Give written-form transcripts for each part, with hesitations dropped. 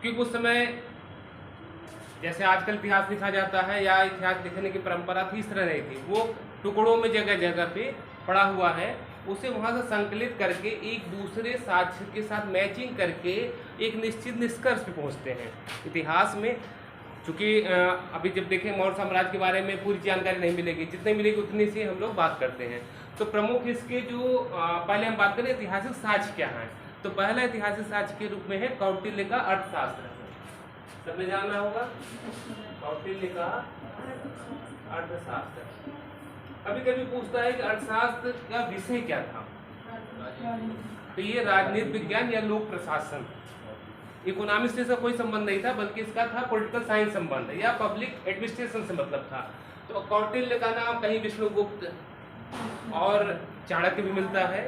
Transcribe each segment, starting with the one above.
क्योंकि उस समय जैसे आजकल इतिहास लिखा जाता है या इतिहास लिखने की परंपरा थी, इस तरह नहीं थी। वो टुकड़ों में जगह जगह पे पड़ा हुआ है, उसे वहाँ से संकलित करके एक दूसरे साक्ष्य के साथ मैचिंग करके एक निश्चित निष्कर्ष पे पहुँचते हैं इतिहास में। चूँकि अभी जब देखें मौर्य साम्राज्य के बारे में पूरी जानकारी नहीं मिलेगी, जितनी मिलेगी उतनी से हम लोग बात करते हैं। तो प्रमुख इसके जो पहले हम बात करें ऐतिहासिक साक्ष्य क्या है, तो पहला ऐतिहासिक साक्ष्य के रूप में है कौटिल्य का अर्थशास्त्र। सबने जानना होगा कौटिल्य का अर्थशास्त्र। कभी कभी पूछता है कि अर्थशास्त्र का विषय क्या था, तो ये राजनीति विज्ञान या लोक प्रशासन, इकोनॉमिक्स से इसका कोई संबंध नहीं था, बल्कि इसका था पॉलिटिकल साइंस संबंध या पब्लिक एडमिनिस्ट्रेशन से मतलब था। तो कौटिल्य का नाम कहीं विष्णुगुप्त और चाणक्य भी मिलता है,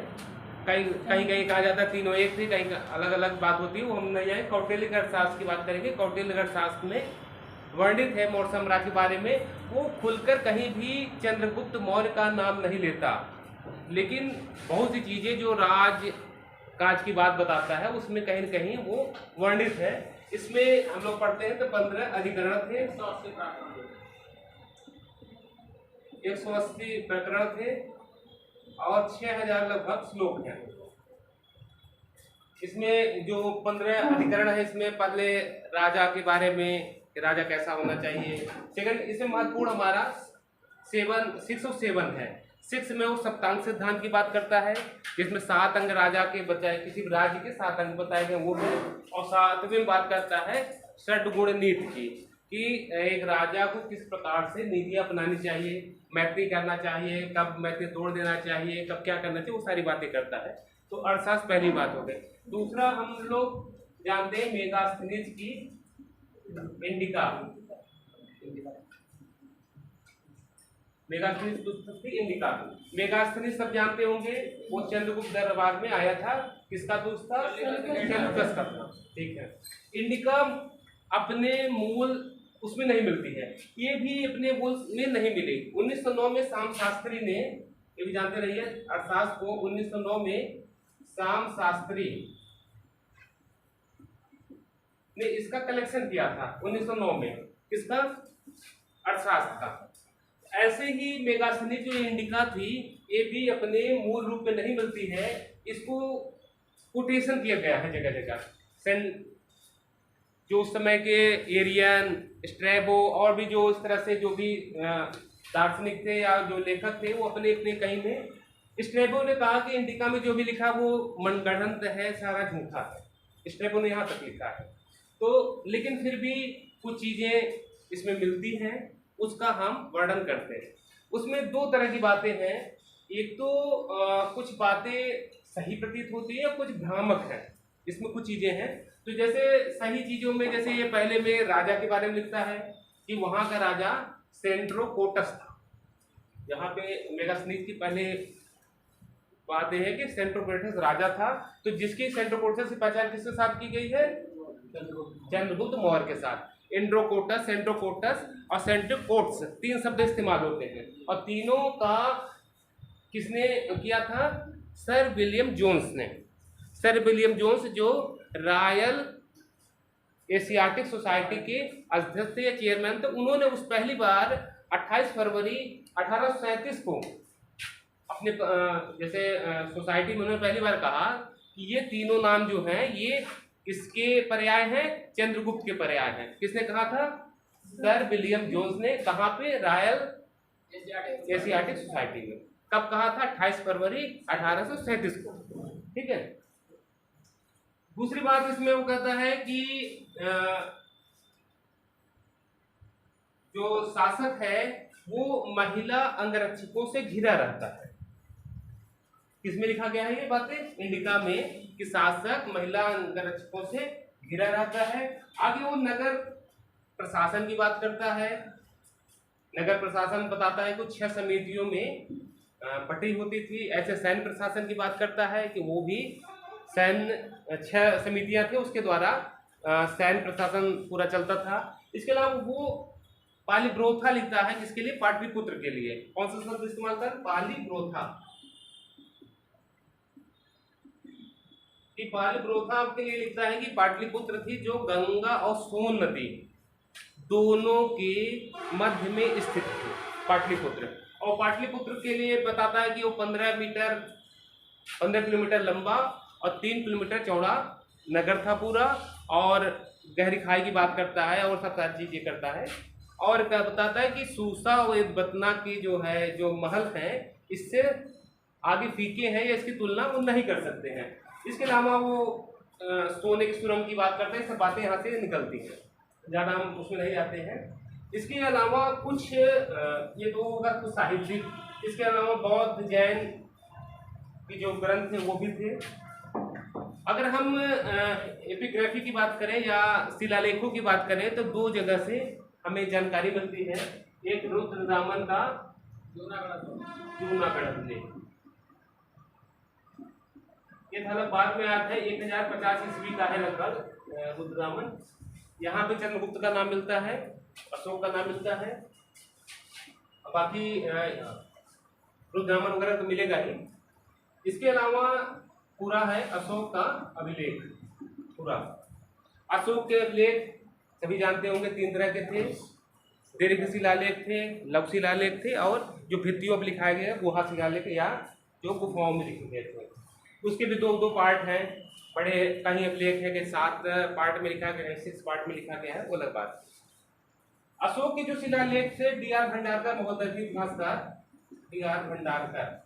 कहीं कहीं कहीं कहा जाता है तीनों एक थे, कहीं अलग अलग बात होती है, वो हम नहीं आए। कौटिल्य का अर्थशास्त्र की बात करेंगे। कौटिल्य का अर्थशास्त्र में वर्णित है मौर्य साम्राज्य के बारे में। वो खुलकर कहीं भी चंद्रगुप्त मौर्य का नाम नहीं लेता, लेकिन बहुत सी चीजें जो राज काज की बात बताता है उसमें कहीं न कहीं वो वर्णित है। इसमें हम लोग पढ़ते हैं तो 15 अधिकरण थे, 180 प्रकरण थे और 6000 लगभग श्लोक हैं। इसमें जो 15 अधिकरण है, इसमें पहले राजा के बारे में कि राजा कैसा होना चाहिए। सेकंड, इसमें महत्वपूर्ण हमारा 6 और 7 है। 6 में वो सप्तांग सिद्धांत की बात करता है, जिसमें 7 अंग राजा के बताए, किसी भी राज्य के 7 अंग बताए गए वो है। और 7वें बात करता है षड्गुण नीति की, कि एक राजा को किस प्रकार से नीति अपनानी चाहिए, मैत्री करना चाहिए, कब मैत्री तोड़ देना चाहिए, कब क्या करना चाहिए, वो सारी बातें करता है। तो अर्थशास्त्र पहली बात हो गई। दूसरा हम लोग जानते हैं मेगास्थनीज की इंडिका। मेगास्थनीज पुस्तक थी इंडिका। मेगास्थनीज सब जानते होंगे, वो चंद्रगुप्त दरबार में आया था। किसका दोस्त था? सेल्यूकस का था। ठीक है। इंडिका अपने मूल उसमें नहीं मिलती है, ये भी अपने मूल में नहीं मिली। 1909 में शाम शास्त्री ने, ये भी जानते रहिए अर्थशास्त्र को, 1909 में शाम शास्त्री ने इसका कलेक्शन किया था 1909 में। किसका? अर्थशास्त्र का। ऐसे ही मेगास्थनीज जो इंडिका थी, ये भी अपने मूल रूप में नहीं मिलती है, इसको कोटेशन किया गया है जगह जगह। जो उस समय के एरियन, स्ट्रैबो और भी जो इस तरह से जो भी दार्शनिक थे या जो लेखक थे, वो अपने अपने कहीं में, स्ट्रैबो ने कहा कि इंडिका में जो भी लिखा वो मनगढ़ंत है, सारा झूठा है। स्ट्रैबो ने यहाँ तक लिखा है। तो लेकिन फिर भी कुछ चीजें इसमें मिलती हैं, उसका हम वर्णन करते हैं। उसमें 2 तरह की बातें हैं। एक तो कुछ बातें सही प्रतीत होती है, कुछ भ्रामक है। इसमें कुछ चीजें हैं, तो जैसे सही चीजों में, जैसे ये पहले में राजा के बारे में लिखता है कि वहां का राजा सेंट्रोकोटस था। यहाँ पे मेगास्थनीज की पहले बात यह है कि सेंट्रोकोटस राजा था। तो जिसकी सेंट्रोकोटस की पहचान किसके साथ की गई है? चंद्रगुप्त मौर्य के साथ। इंड्रोकोटस, सेंट्रोकोटस और सेंट्रोकोट्स 3 शब्द इस्तेमाल होते हैं, और तीनों का किसने किया था? सर विलियम जोन्स ने। सर विलियम जोन्स जो रॉयल एशियाटिक सोसाइटी के अध्यक्ष थे या चेयरमैन थे, उन्होंने उस पहली बार 28 फरवरी 1837 को अपने जैसे सोसाइटी में उन्होंने पहली बार कहा कि ये तीनों नाम जो हैं ये किसके पर्याय हैं? चंद्रगुप्त के पर्याय हैं। किसने कहा था? सर विलियम जोन्स ने। कहाँ पे? रॉयल एशियाटिक सोसाइटी में। कब कहा था? 28 फरवरी 1837 को। ठीक है। दूसरी बात इसमें वो कहता है कि जो शासक है वो महिला अंगरक्षकों से घिरा रहता है। किसमें लिखा गया है ये बातें? इंडिका में, कि शासक महिला अंगरक्षकों से घिरा रहता है। आगे वो नगर प्रशासन की बात करता है। नगर प्रशासन बताता है कुछ 6 समितियों में बटी होती थी। ऐसे सैन्य प्रशासन की बात करता है कि वो भी सैन्य 6 समितियां थी, उसके द्वारा सैन्य प्रशासन पूरा चलता था। इसके अलावा वो पालीब्रोथा लिखता है, जिसके लिए? पाटलिपुत्र के लिए। कौन सा शब्द इस्तेमाल कर? पालीब्रोथा। कि पालिप्रोथा आपके लिए लिखता है कि पाटलिपुत्र थी जो गंगा और सोन नदी दोनों के मध्य में स्थित थी, पाटलिपुत्र। और पाटलिपुत्र के लिए बताता है कि वो 15 किलोमीटर लंबा और 3 किलोमीटर चौड़ा नगर था पूरा, और गहरी खाई की बात करता है और सब सारी चीजें करता है। और क्या बताता है कि सूसा और बतना की जो है जो महल हैं इससे आगे फीके हैं या इसकी तुलना वो नहीं कर सकते हैं। इसके अलावा वो सोने की सुरंग की बात करते हैं, सब बातें यहाँ से निकलती हैं, ज़्यादा हम उसमें नहीं जाते हैं। इसके अलावा कुछ ये तो होगा कुछ साहित्यिक, इसके अलावा बौद्ध जैन की जो ग्रंथ थे वो भी थे। अगर हम एपिग्राफी की बात करें या शिलालेखों की बात करें तो 2 जगह से हमें जानकारी मिलती है। एक रुद्रदामन का जूनागढ़ में, ये था बाद में आया था, 1050 ईस्वी का है लगभग रुद्रदामन। यहाँ पे चंद्रगुप्त का नाम मिलता है, अशोक का नाम मिलता है, बाकी रुद्रदामन वगैरह तो मिलेगा ही। इसके अलावा पूरा है अशोक का अभिलेख पूरा। अशोक के अभिलेख सभी जानते होंगे 3 तरह के थे, दीर्घ शिलालेख थे, लघु शिलालेख थे, और जो भित्तियों पर लिखाया गया गुहा शिलालेख या जो गुफाओं में लिखे गए थे। उसके भी 2 पार्ट हैं, बड़े कहीं अभिलेख है कि 7 पार्ट में लिखा गया है, 6 पार्ट में लिखा गया है, वो अलग बात। अशोक के जो शिलालेख थे D.R. भंडारकर महोदय इतिहासकार D.R. भंडारकर,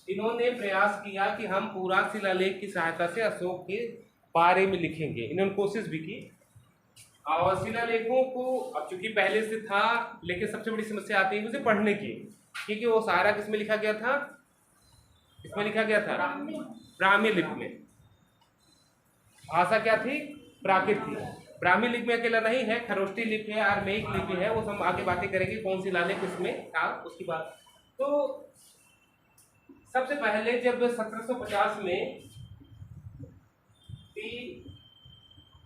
इन्होंने प्रयास किया कि हम पूरा शिलालेख की सहायता से अशोक के बारे में लिखेंगे। इन्होंने कोशिश भी की और शिलालेखों को, अब चूंकि पहले से था लेकिन सबसे बड़ी समस्या आती है उसे पढ़ने की, क्योंकि वो सारा किसमें लिखा गया था, इसमें लिखा गया था ब्राह्मी लिपि में। भाषा क्या थी, प्राकृत थी। ब्राह्मी लिपि में अकेला नहीं है, खरोष्टी लिपि है, आर्मेयिक लिपि है, वो हम आगे बातें करेंगे कौन सी शिलालेख इसमें था उसकी बात। तो सबसे पहले जब 1750 में टी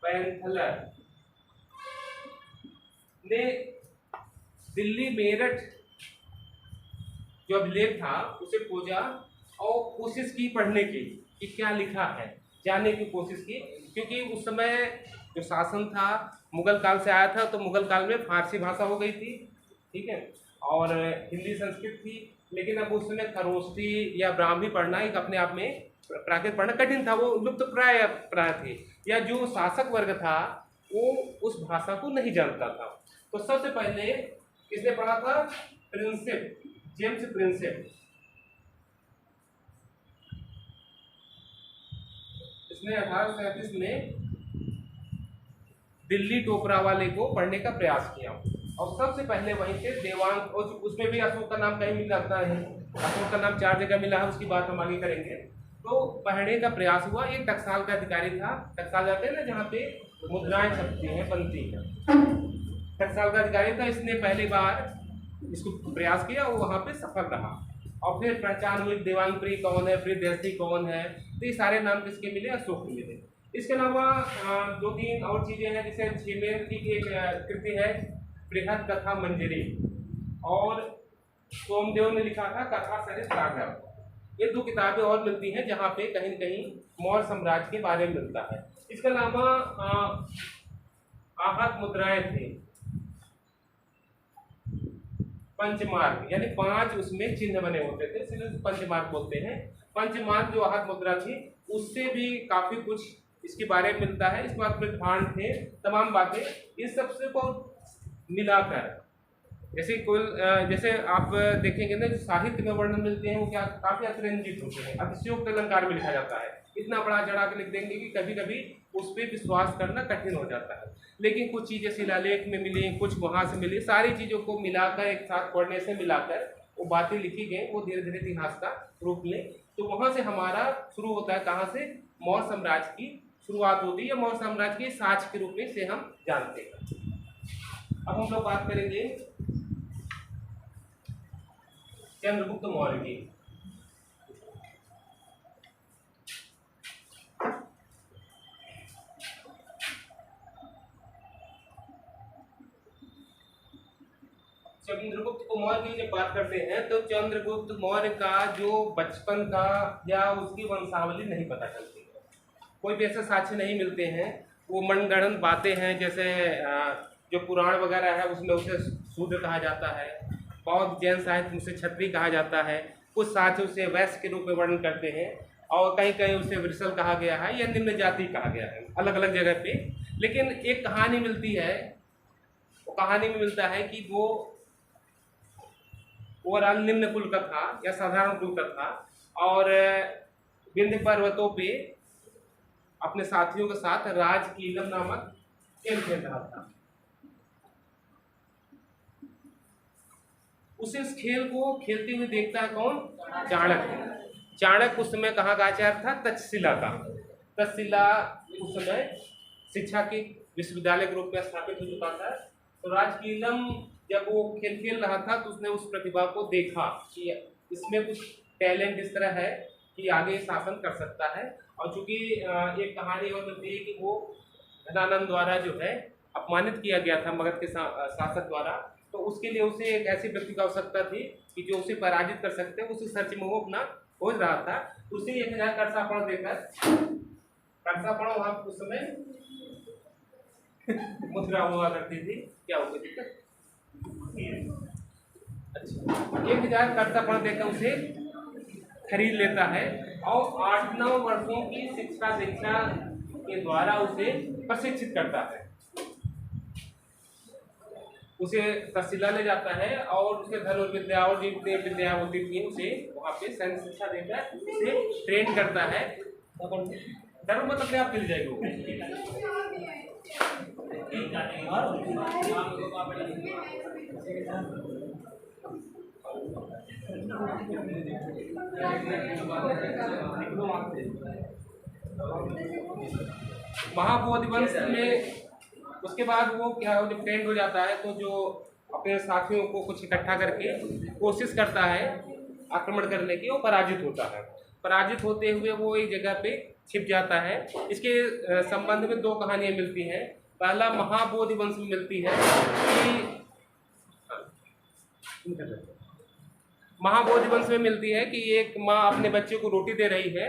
पैंथलर ने दिल्ली मेरठ जो अभिलेख था उसे खोजा और कोशिश की पढ़ने की कि क्या लिखा है, जानने की कोशिश की, क्योंकि उस समय जो शासन था मुगल काल से आया था, तो मुगल काल में फारसी भाषा हो गई थी, ठीक है, और हिंदी संस्कृत थी, लेकिन अब उस समय खरोष्टी या ब्राह्मी पढ़ना एक अपने आप में, प्राकृत पढ़ना कठिन था, वो लुप्त प्राय थी, या जो शासक वर्ग था वो उस भाषा को नहीं जानता था। तो सबसे पहले किसने पढ़ा था, प्रिंसेप, जेम्स प्रिंसेप। इसने 1837 में दिल्ली टोपरा वाले को पढ़ने का प्रयास किया, और सबसे पहले वहीं से देवांग, और उसमें भी अशोक का नाम कहीं मिल जाता है, अशोक का नाम 4 जगह मिला है, उसकी बात हम आगे करेंगे। तो पढ़ने का प्रयास हुआ। एक टकसाल का अधिकारी था, टकसाल जाते हैं ना जहाँ पे मुद्राएं छपती हैं, बनती हैं, टकसाल का अधिकारी था। इसने पहली बार इसको प्रयास किया और वहाँ पे सफल रहा, और फिर पहचान हुई देवांगप्री कौन है, प्रियदर्शी कौन है, तो ये सारे नाम किसके मिले, अशोक के मिले। इसके अलावा 2-3 और चीज़ें हैं, जैसे छेमेर की एक कृति है बृहद कथा मंजरी, और सोमदेव ने लिखा था कथा सरित सागर। ये 2 किताबें और मिलती हैं जहाँ पे कहीं न कहीं मौर्य साम्राज्य के बारे में मिलता है। इसके अलावा आहत मुद्राएं थी, पंचमार्ग, यानी 5 उसमें चिन्ह बने होते थे, इसलिए पंचमार्ग बोलते हैं। पंचमार्ग जो आहत मुद्रा थी उससे भी काफी कुछ इसके बारे में मिलता है। इस बात में भाण थे, तमाम बातें इस सबसे को मिलाकर, जैसे आप देखेंगे ना, जो साहित्य में वर्णन मिलते हैं वो क्या काफी अतिरंजित होते हैं, अतिशयोक्त अलंकार में लिखा जाता है, इतना बड़ा चढ़ा के लिख देंगे कि कभी कभी उस पर विश्वास करना कठिन हो जाता है। लेकिन कुछ चीजें शिलालेख में मिली, कुछ वहां से मिली, सारी चीजों को मिलाकर एक साथ पढ़ने से मिलाकर वो बातें लिखी गई, वो धीरे धीरे इतिहास का रूप ले। तो वहां से हमारा शुरू होता है, कहाँ से, मौर्य साम्राज्य की शुरुआत होती है, मौर्य साम्राज्य के साक्ष्य के रूप में से हम जानते हैं। अब हम लोग बात करेंगे चंद्रगुप्त मौर्य की। चंद्रगुप्त मौर्य की जब बात करते हैं तो चंद्रगुप्त मौर्य का जो बचपन का या उसकी वंशावली नहीं पता चलती है। कोई भी ऐसे साक्ष्य नहीं मिलते हैं। वो मनगढ़ंत बातें हैं, जैसे जो पुराण वगैरह है उसमें उसे शूद्र कहा जाता है, बौद्ध जैन साहित्य में उसे क्षत्रिय कहा जाता है, कुछ साक्ष्य उसे वैश्य के रूप में वर्णन करते हैं, और कहीं कहीं उसे वृषल कहा गया है या निम्न जाति कहा गया है, अलग अलग जगह पे। लेकिन एक कहानी मिलती है, वो कहानी में मिलता है कि वो ओवरऑल निम्न कुल का था या साधारण कुल का था, और विंध्य पर्वतों पे अपने साथियों के साथ राजकीलम नामक खेल खेल रहा था। उसे इस खेल को खेलते हुए देखता है कौन? चाणक्य। चाणक्य उस समय कहाँ का आचार्य था? तक्षशिला का। तक्षशिला उस समय शिक्षा के विश्वविद्यालय के रूप में स्थापित हो चुका था। तो राजकीलम जब वो खेल खेल रहा था तो उसने उस प्रतिभा को देखा कि इसमें कुछ टैलेंट इस तरह है कि आगे शासन कर सकता है। और चूंकि एक कहानी और मिलती है कि वो धनानंद द्वारा जो है अपमानित किया गया था मगध के शासक द्वारा, तो उसके लिए उसे एक ऐसे व्यक्ति की आवश्यकता थी कि जो उसे पराजित कर सकते, उसी सर्च में वो अपना खोज रहा था। उसे एक हजार कर्षापण देकर, कर्षापण वहां उस समय मुद्रा हुआ करती थी, क्या हो गई दिक्कत? अच्छा, 1000 कर्षापण देकर उसे खरीद लेता है और 8-9 वर्षों की शिक्षा दीक्षा के द्वारा उसे प्रशिक्षित करता है। उसे तक्षशिला ले जाता है और उसे धनुर्विद्या और जितनी विद्या होती थी उसे वहाँ पे सैन्य शिक्षा देकर उसे ट्रेन करता है। धर्म मत अपने आप मिल जाएगा। महाबोधि वंश में उसके बाद वो क्या जब ट्रेंड हो जाता है तो जो अपने साथियों को कुछ इकट्ठा करके कोशिश करता है आक्रमण करने की, वो पराजित होता है। पराजित होते हुए वो एक जगह पे छिप जाता है। इसके संबंध में 2 कहानियां मिलती हैं। पहला महाबोधि वंश में मिलती है कि महाबोधि वंश में मिलती है कि एक माँ अपने बच्चे को रोटी दे रही है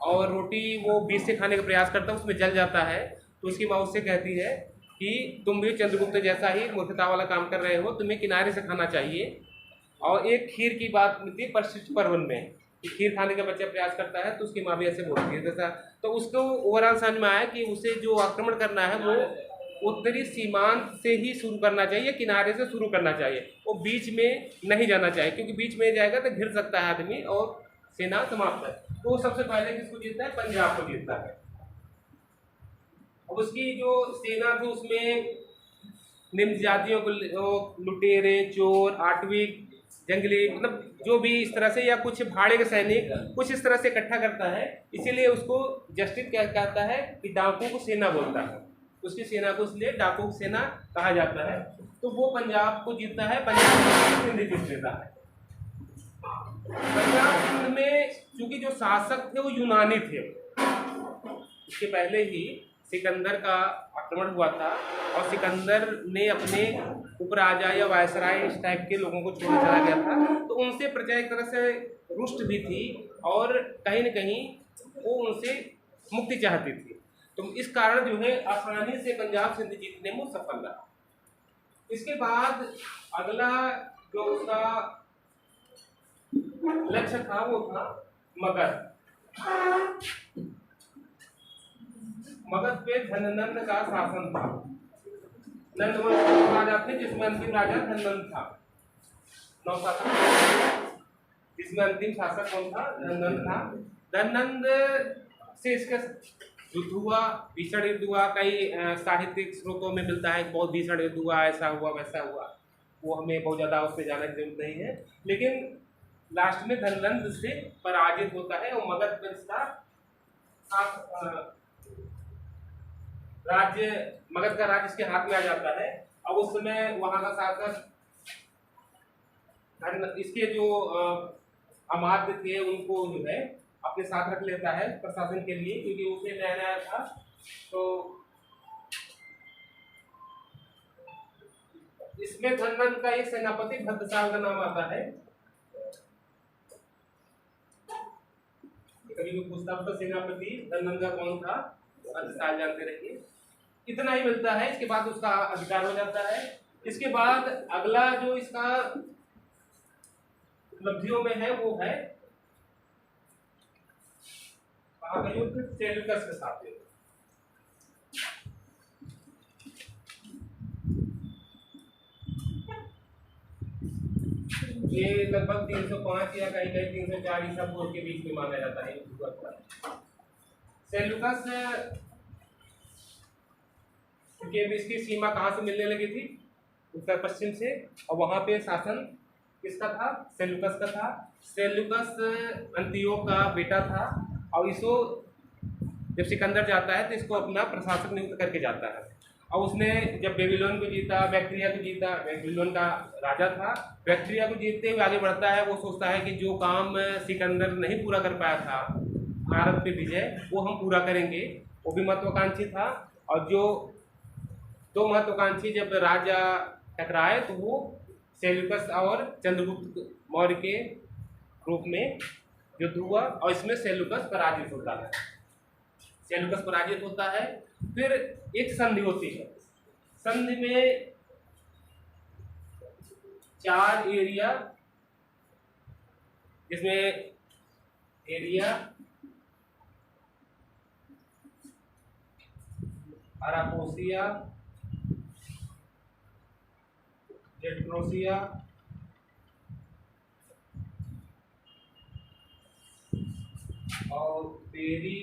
और रोटी वो बीच से खाने का प्रयास करता है, उसमें जल जाता है। तो उसकी माँ उससे कहती है कि तुम भी चंद्रगुप्त जैसा ही मूर्खता वाला काम कर रहे हो, तुम्हें किनारे से खाना चाहिए। और एक खीर की बात मिलती है परिशिष्ट पर्वन में कि खीर खाने का बच्चा प्रयास करता है तो उसकी माँ भी ऐसे बोलती है जैसा। तो उसको ओवरऑल समझ में आया कि उसे जो आक्रमण करना है वो उत्तरी सीमांत से ही शुरू करना चाहिए, किनारे से शुरू करना चाहिए, वो बीच में नहीं जाना चाहिए, क्योंकि बीच में जाएगा तो घिर सकता है आदमी और सेना समाप्त है। तो वो सबसे पहले किसको जीतता है? पंजाब को जीतता है। अब उसकी जो सेना थी उसमें निम्न जातियों को, लुटेरे, चोर, आटविक, जंगली, मतलब जो भी इस तरह से, या कुछ भाड़े के सैनिक, कुछ इस तरह से इकट्ठा करता है। इसीलिए उसको जस्टिस क्या कहता है कि डाकू को सेना बोलता है। उसकी सेना को इसलिए डाकू सेना कहा जाता है। तो वो पंजाब को जीतता है, पंजाब को सिंध जीत लेता है। पंजाब सिंध में चूंकि जो शासक थे वो यूनानी थे, इसके पहले ही सिकंदर का आक्रमण हुआ था और सिकंदर ने अपने उपराजा या वायसराय इस टाइप के लोगों को छोड़ चला गया था। तो उनसे प्रजा एक तरह से रुष्ट भी थी और कहीं न कहीं वो उनसे मुक्ति चाहती थी। तो इस कारण जो है आसानी से पंजाब सिंध जीतने में सफल रहा। इसके बाद अगला जो उसका लक्ष्य था वो था मगध। मगध पे धननंद का शासन था। नंदवंश राजा थे जिसमें अंतिम राजा धननंद था। 9 शासक जिसमें अंतिम शासक कौन था? धननंद था। धननंद से इसका युद्ध हुआ, भीषण युद्ध हुआ। कई साहित्यिक स्रोतों में मिलता है बहुत भीषण युद्ध हुआ, ऐसा हुआ वैसा हुआ। वो हमें बहुत ज़्यादा उस पर जाने की जरूरत नहीं है। लेकिन लास्ट में धननंद से पराजित होता है और मगध वंश का राज्य, मगध का राज्य इसके हाथ में आ जाता है। अब उस समय वहां का शासक इसके जो अमात्य थे उनको जो है अपने साथ रख लेता है प्रशासन के लिए, क्योंकि उसे नया नया था। तो इसमें धननंद का एक सेनापति भद्रसाल का नाम आता है। कभी भी पूछता तो सेनापति धनंजय कौन था, साल जानते रहिए। इतना ही मिलता है, इसके बाद उसका अधिकार हो जाता है। इसके बाद अगला जो इसका उपलब्धियों में है वो है महायुद्ध सेल्यूकस के साथ। ये लगभग 305 या कहीं कहीं 304 ईसा पूर्व के बीच में माना जाता है। सेल्यूकस क्योंकि इसकी सीमा कहाँ से मिलने लगी थी, उत्तर पश्चिम से, और वहां पे शासन किसका था, सेल्यूकस का था। सेल्यूकस अंतियोक का बेटा था, और इसको जब सिकंदर जाता है तो इसको अपना प्रशासक नियुक्त करके जाता है। और उसने जब बेबीलोन को जीता, बैक्ट्रिया को जीता, बेबीलोन का राजा था, बैक्ट्रिया को जीतते हुए आगे बढ़ता है। वो सोचता है कि जो काम सिकंदर नहीं पूरा कर पाया था भारत पे विजय, वो हम पूरा करेंगे। वो भी महत्वाकांक्षी था, और जो दो महत्वाकांक्षी जब राजा टकराए तो वो सेल्यूकस और चंद्रगुप्त मौर्य के रूप में युद्ध हुआ, और इसमें सेल्यूकस पराजित होता है। सेल्यूकस पराजित होता है। फिर एक संधि होती है। संधि में 4 एरिया, जिसमें एरिया अराकोसिया, जेट्रोसिया और पेरी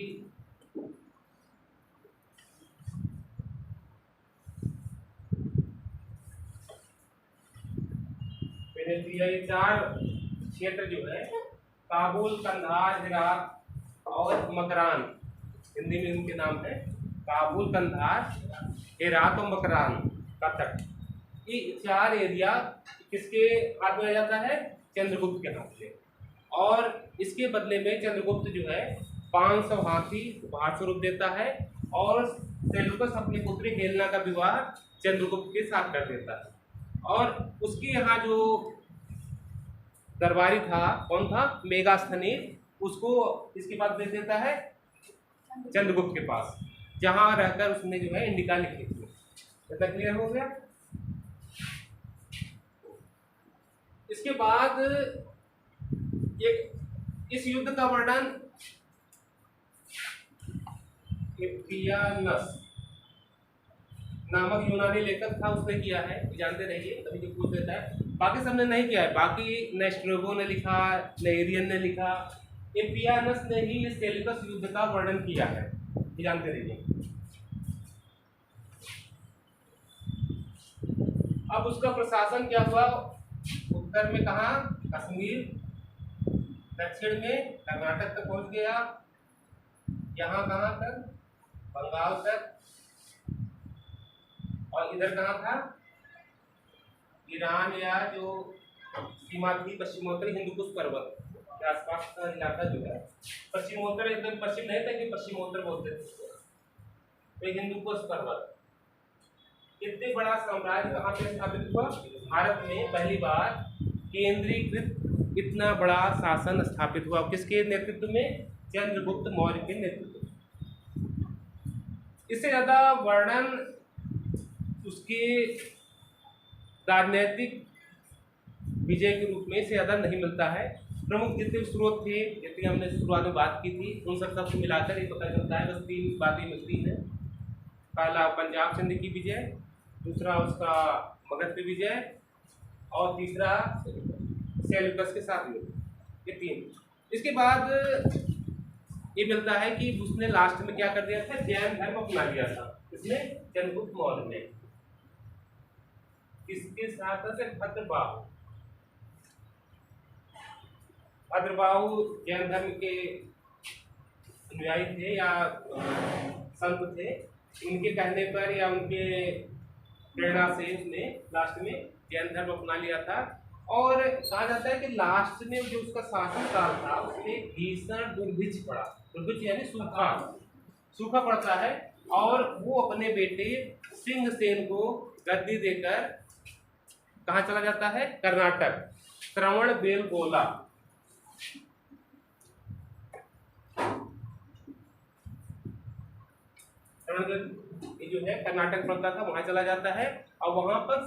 पेनेट्रिया, ये 4 क्षेत्र जो है, काबुल, कंधार, हेरात और मकरान, हिंदी में उनके नाम है काबुल, कंधार, हेरात और मकरान का तट। ये 4 एरिया किसके हाथ में आ जाता है, चंद्रगुप्त के हाथ से। और इसके बदले में चंद्रगुप्त जो है 500 हाथी उपहार स्वरूप देता है, और सेल्यूकस अपनी पुत्री हेलेना का विवाह चंद्रगुप्त के साथ कर देता है। और उसके यहाँ जो दरबारी था, कौन था, मेगास्थनीज, उसको इसके पास दे देता है चंद्रगुप्त के पास, जहाँ रहकर उसने जो है इंडिका लिखी थी। इतना क्लियर हो गया। इसके बाद एक इस युद्ध का वर्णन एपियानस नामक यूनानी लेखक था, उसने किया है, जानते रहिए, कभी जो पूछ लेता है। बाकी सबने नहीं किया है, बाकी न स्ट्रेबो ने लिखा, न एरियन ने लिखा, एपियानस ने ही सेल्यूकस युद्ध का वर्णन किया है, जानते रहिए। अब उसका प्रशासन क्या हुआ, उत्तर में कहा, कश्मीर, दक्षिण में कर्नाटक तक पहुंच गया, यहाँ कहाँ तक, बंगाल तक, और इधर कहाँ था, ईरान या जो सीमा थी पश्चिमोत्तरी हिंदुकुश पर्वत के आसपास का इलाका जो है, पश्चिमोत्तर, एकदम पश्चिम नहीं था कि पश्चिमोत्तर बोलते थे, तो हिंदुकुश पर्वत। इतने बड़ा साम्राज्य कहाँ पे स्थापित हुआ, भारत में पहली बार केंद्रीकृत इतना बड़ा शासन स्थापित हुआ। किसके नेतृत्व में, चंद्रगुप्त मौर्य के नेतृत्व में। इससे ज्यादा वर्णन उसके राजनीतिक विजय के रूप में इससे ज्यादा नहीं मिलता है। प्रमुख जितने स्रोत थे, जितनी हमने शुरुआत में बात की थी, उन सबको मिलाकर ये पता चलता है, बस 3 बातें मिलती हैं। पहला पंजाब सिंध की विजय, दूसरा उसका मगध पे विजय, और तीसरा सेल्यूकस के साथ युद्ध, ये 3। इसके बाद ये मिलता है कि उसने लास्ट में क्या कर दिया था, जैन धर्म अपना लिया था। इसमें चंद्रगुप्त मौर्य ने इसके साथ से भद्रबाहु जैन धर्म के अनुयायी थे या संत थे, उनके कहने पर या उनके प्रेरणा से उसने लास्ट में जैन धर्म अपना लिया था। और कहा जाता है कि लास्ट में जो उसका शासन काल था, उसमें भीषण दुर्भिक्ष पड़ा। दुर्भिक्ष यानी सूखा पड़ता है, और वो अपने बेटे सिंहसेन को गद्दी देकर कहाँ चला जाता है, कर्नाटक, श्रवणबेलगोला। ये जो है कर्नाटक पड़ता था, वहां चला जाता है और वहां पर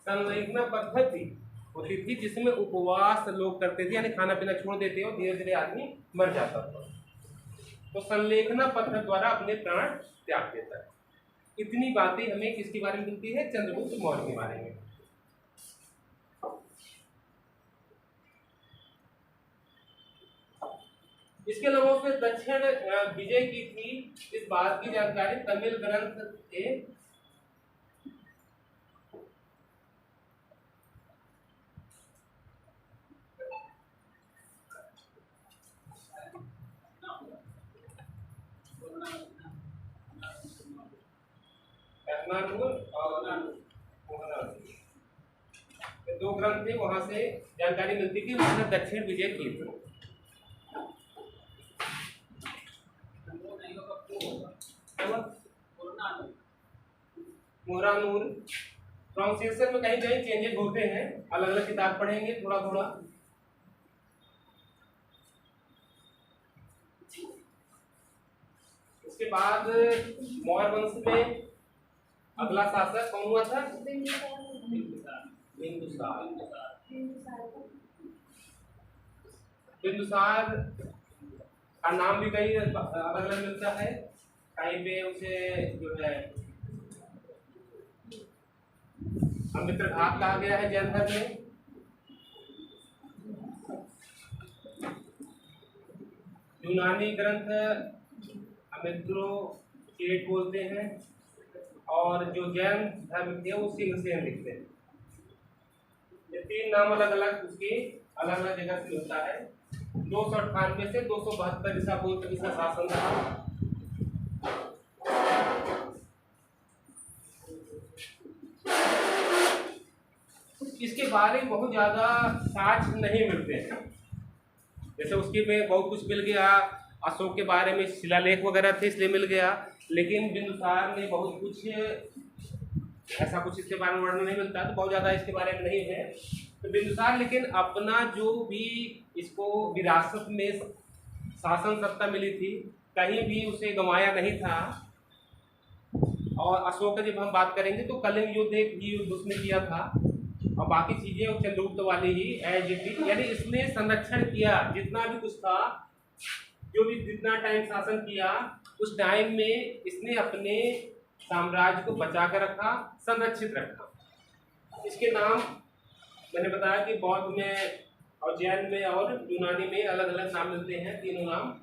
संलेखना पद्धति होती थी जिसमें उपवास लोग करते थे, यानी खाना पीना छोड़ देते और धीरे धीरे आदमी मर जाता था। तो संलेखना पद्धति द्वारा अपने प्राण त्याग देता है। इतनी बातें हमें किसके बारे में मिलती है? चंद्रगुप्त मौर्य के बारे में। इसके अलावा उसने दक्षिण विजय की थी, इस बात की जानकारी तमिल ग्रंथ थे और दो ग्रंथ थे, वहां से जानकारी मिलती थी उसने दक्षिण विजय की थी। मोहरानूर प्रोनाउंसिएशन में कहीं कहीं चेंजेस होते हैं, अलग अलग किताब पढ़ेंगे थोड़ा थोड़ा। उसके बाद मौर्य वंश में अगला शासक कौन हुआ था? बिंदुसार का नाम भी कहीं अलग अलग मिलता है, कहीं पे उसे जो है अमित्रघात कहा गया है जैन धर्म में। यूनानी ग्रंथ अमित्रोचेट बोलते हैं और जो जैन धर्म थे वो सिंहसेन लिखते हैं। ये तीन नाम अलग अलग उसके अलग अलग जगह से मिलता है। 298 से 272 ईसा पूर्व तक इसका शासन रहा। इसके बारे में बहुत ज्यादा साक्ष्य नहीं मिलते हैं, जैसे उसके में बहुत कुछ मिल गया, अशोक के बारे में शिलालेख वगैरह थे इसलिए मिल गया, लेकिन बिंदुसार ने बहुत कुछ ऐसा कुछ इसके बारे में वर्णन नहीं मिलता, तो बहुत ज्यादा इसके बारे में नहीं है। तो बिंदुसार लेकिन अपना जो भी इसको विरासत में शासन सत्ता मिली थी कहीं भी उसे गंवाया नहीं था। और अशोक की जब हम बात करेंगे तो कलिंग युद्ध एक ही युद्ध उसने किया था और बाकी चीजें चंद्रगुप्त वाली ही एज इट इज, यानी इसने संरक्षण किया जितना भी कुछ था, जो भी जितना टाइम शासन किया उस टाइम में इसने अपने साम्राज्य को बचा कर रखा, संरक्षित रखा। इसके नाम मैंने बताया कि बौद्ध में और जैन में और यूनानी में अलग अलग नाम मिलते हैं, तीनों नाम।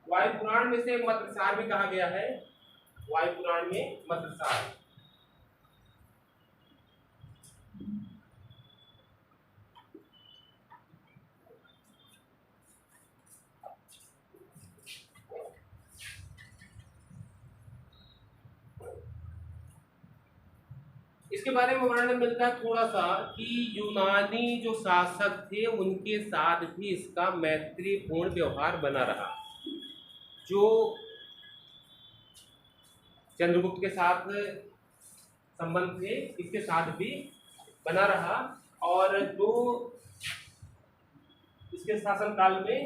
वायु पुराण में से मत्रसार भी कहा गया है, वायु पुराण में मत्रसार। इसके बारे में वर्णन मिलता है थोड़ा सा कि यूनानी जो शासक थे उनके साथ भी इसका मैत्रीपूर्ण व्यवहार बना रहा। जो चंद्रगुप्त के साथ संबंध थे इसके साथ भी बना रहा। और जो इसके शासनकाल में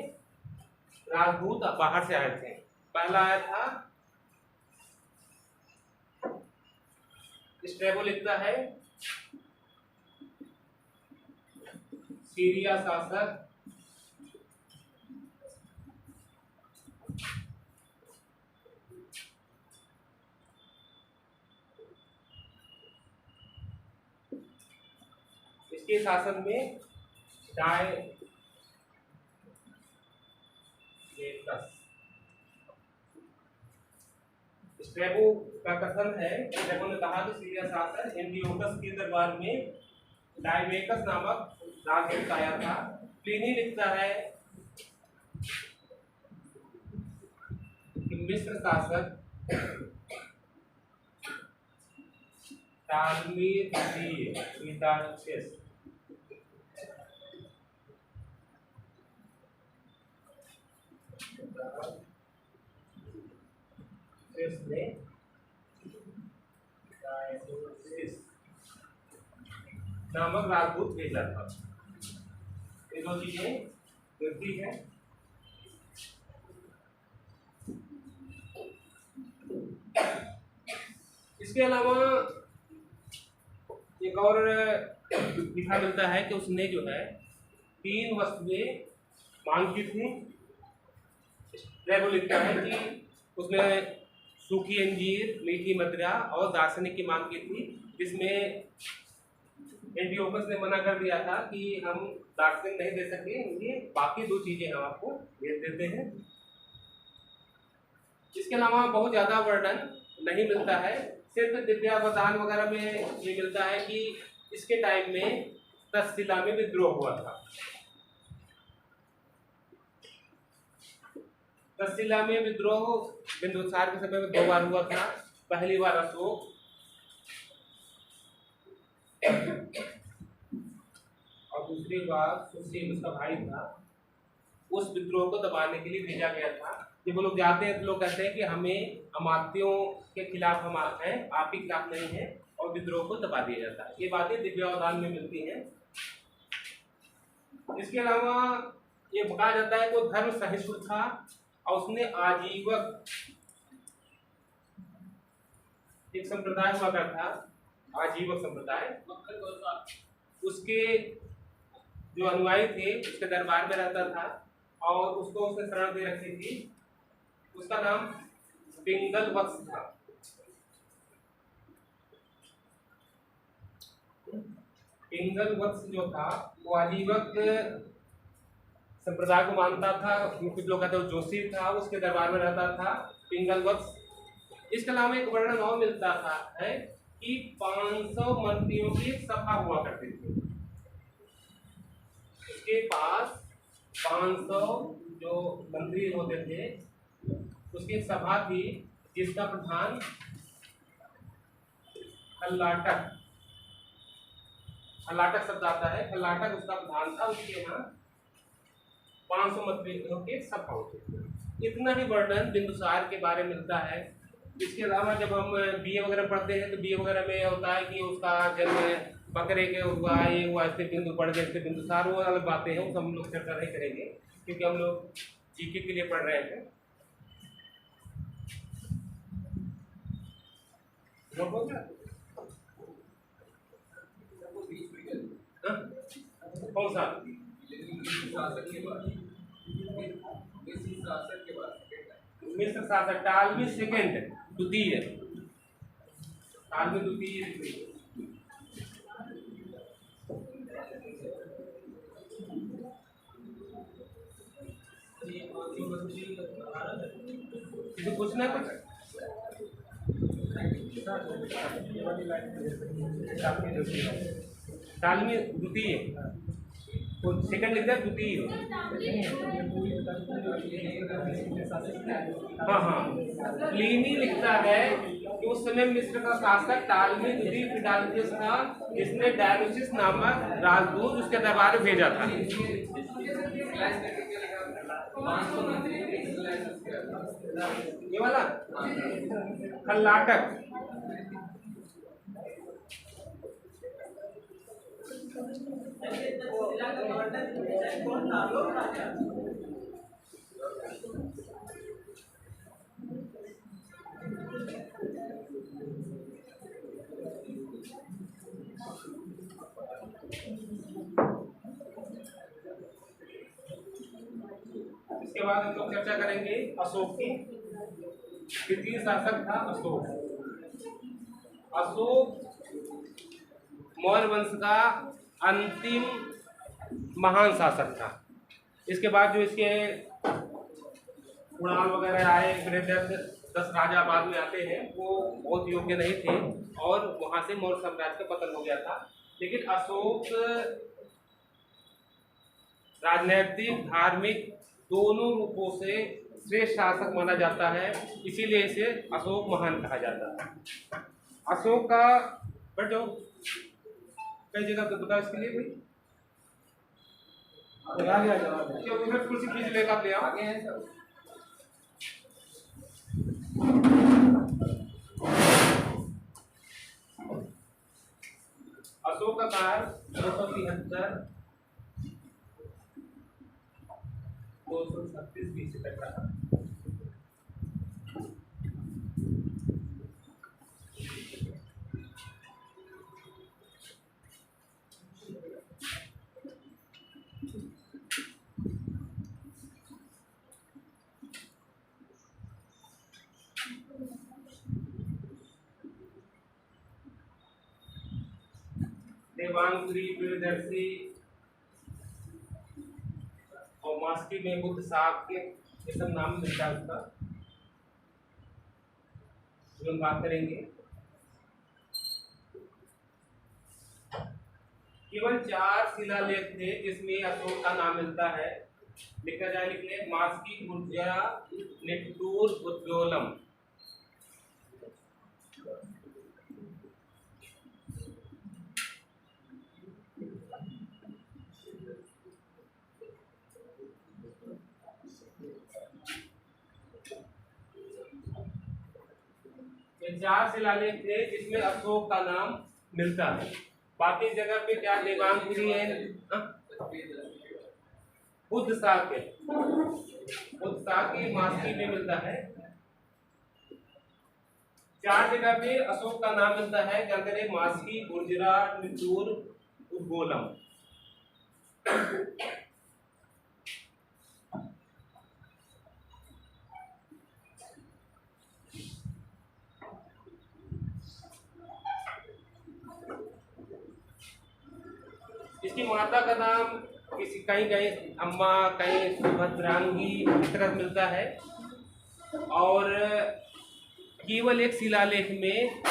राजदूत बाहर से आए थे, पहला आया था स्ट्रैबो लिखता है सीरिया शासक इसके शासन में स्ट्रैबो का कथन है, स्ट्रैबो ने कहा कि सीरिया शासक एंटियोकस के दरबार में डायमेकस नामक राजदूत आया था। प्लिनी लिखता है कि मिस्र शासक नामक राजदूत भेजा था। दो चीजें मिलती है। इसके अलावा एक और दिखा मिलता है कि उसने जो है 3 वस्तुएं मांग की थी। रेगो लिखता है कि उसने सूखी अंजीर, मीठी मदिरा और दार्शनिक की मांग की थी, जिसमें एंटियोकस ने मना कर दिया था कि हम दार्शनिक नहीं दे सकेंगे, बाकी 2 चीजें हम आपको भेज देते हैं। इसके अलावा बहुत ज्यादा वर्णन नहीं मिलता है, सिर्फ दिव्यावधान वगैरह में ये मिलता है कि इसके टाइम में तक्षशिला में विद्रोह हुआ था। तक्षशिला में विद्रोह बिंदुसार के समय में 2 बार हुआ था। पहली बार अशोक और दूसरी बार सुशील, उसका भाई था, उस विद्रोह को दबाने के लिए भेजा गया था। जब वो लोग जाते हैं तो लोग कहते हैं कि हमें अमात्यों के खिलाफ हम हैं, आप ही खिलाफ नहीं है, और विद्रोह को दबा दिया जाता है। ये बातें दिव्यावधान में मिलती हैं। इसके अलावा ये कहा जाता है कि वो धर्म सहिष्णु था और उसने आजीवक, एक संप्रदाय हुआ करता था आजीवक संप्रदाय, उसके जो अनुयायी थे उसके दरबार में रहता था और उसको उसने शरण दे रखी थी। उसका नाम पिंगल वत्स था। पिंगल वत्स जो था वो आजीवक संप्रदाय को मानता था। कुछ लोग कहते हैं जोशी था, उसके दरबार में रहता था पिंगल वत्स। इसके अलावा एक वर्णन और मिलता था है कि 500 मंत्रियों की सभा हुआ करती थी। उसके पास 500 जो मंत्री होते थे उसकी एक सभा थी, जिसका प्रधान खल्लाटक शब्द आता है, खल्लाटक उसका प्रधान था। उसके यहाँ 500 मंत्रियों की सभा होती थी। इतना ही वर्णन बिंदुसार के बारे में मिलता है। इसके अलावा जब हम बीए वगैरह पढ़ते हैं तो बीए वगैरह में होता है कि उसका जन्म बकरे के हुआ, ये हुआ, इससे बिंदु पढ़ गए, इससे बिंदुसार, वो अलग बातें हैं, वो हम लोग चर्चा नहीं करेंगे क्योंकि हम लोग जीके के लिए पढ़ रहे हैं। कौन सा मिस्र शासक टालमी सेकंड, द्वितीय, टालमी द्वितीय। कुछ ना कुछ टालमी द्वितीय, सेकंड लिखता है द्वितीय। हाँ, प्लिनी लिखता है कि उस समय मिस्र का शासक टालमी द्वितीय फिडाल्टियस था, जिसने डायोनिसिस नामक राजदूत उसके दरबार में भेजा था। ये वाला खल्लाटक, इसके बाद हम लोग चर्चा करेंगे अशोक की। द्वितीय शासक था अशोक। अशोक मौर्य वंश का अंतिम महान शासक था। इसके बाद जो इसके कुणाल वगैरह आए, 10 राजा बाद में आते हैं, वो बहुत योग्य नहीं थे और वहां से मौर्य साम्राज्य का पतन हो गया था। लेकिन अशोक राजनैतिक, धार्मिक दोनों रूपों से श्रेष्ठ शासक माना जाता है, इसीलिए इसे अशोक महान कहा जाता है। अशोक का बैठो कई जगह तो बताओ इसके लिए भाई, उधर कुर्सी खींच लेगा ले आओ। अशोक का काल 273 236 BC तक रहा। देवांगपुरी, प्रियदर्शी और मास्की में बुद्ध साहब के ये सब नाम मिलता है उसका, जो हम बात करेंगे। केवल 4 शिलालेख थे जिसमें अशोक का नाम मिलता है। लिखा जाए, लिख ले, मास्की, गुर्जरा, निट्टूर, उद्गोलम। ये 4 शिलालेख थे जिसमें अशोक का नाम मिलता है। बाकी जगह पे क्या देवांगपुरी है, बुद्ध साहब के, बुद्ध साहब की मास्की में मिलता है। 4 जगह पे अशोक का नाम मिलता है, जहाँ पर मास्की, गुर्जरा, निट्टूर, उद्गोलम। इसकी माता का नाम किसी कहीं कहीं अम्मा, कहीं सुभद्रांगी इस तरह मिलता है। और केवल एक शिलालेख में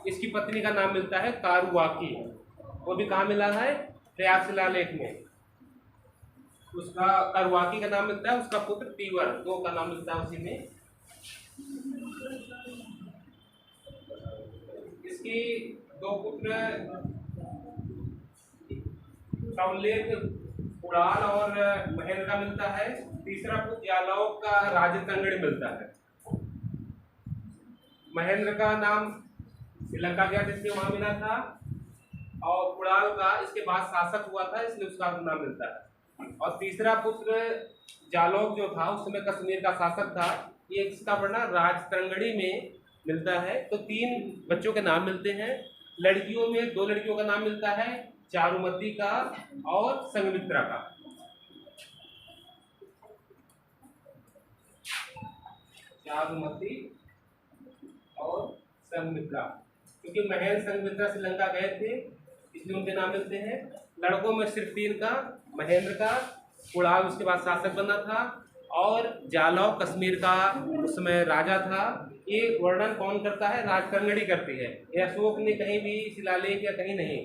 इसकी पत्नी का नाम मिलता है कारुवाकी। वो भी कहाँ मिला है? प्रयाग शिलालेख में। उसका कारुवाकी का नाम मिलता है, उसका पुत्र तीवर, 2 का नाम मिलता है उसी में। इसकी 2 पुत्र सौलेख, उड़ाल और महेंद्र का मिलता है। तीसरा पुत्र यालव का राजतंगड़ मिलता है। महेंद्र का नाम श्रीलंका गया जिसके वहां मिला था, और उड़ाल का इसके बाद शासक हुआ था इसलिए उसका नाम मिलता है। और तीसरा पुत्र जालौक जो था उस समय कश्मीर का शासक था, ये इसका वर्णन राजतंगड़ी में मिलता है। तो 3 बच्चों के नाम मिलते हैं। लड़कियों में 2 लड़कियों का नाम मिलता है, चारुमती का और संघमित्रा का। चारुमती और संघमित्रा, क्योंकि महेंद्र संघमित्रा श्रीलंका गए थे इसलिए उनके नाम मिलते हैं। लड़कों में सिर्फ 3 का, महेंद्र का, उड़ाल उसके बाद शासक बना था, और जालौक कश्मीर का उस समय राजा था। ये वर्णन कौन करता है? राजतंगड़ी करती है। ये अशोक ने कहीं भी शिलालेख या कहीं नहीं।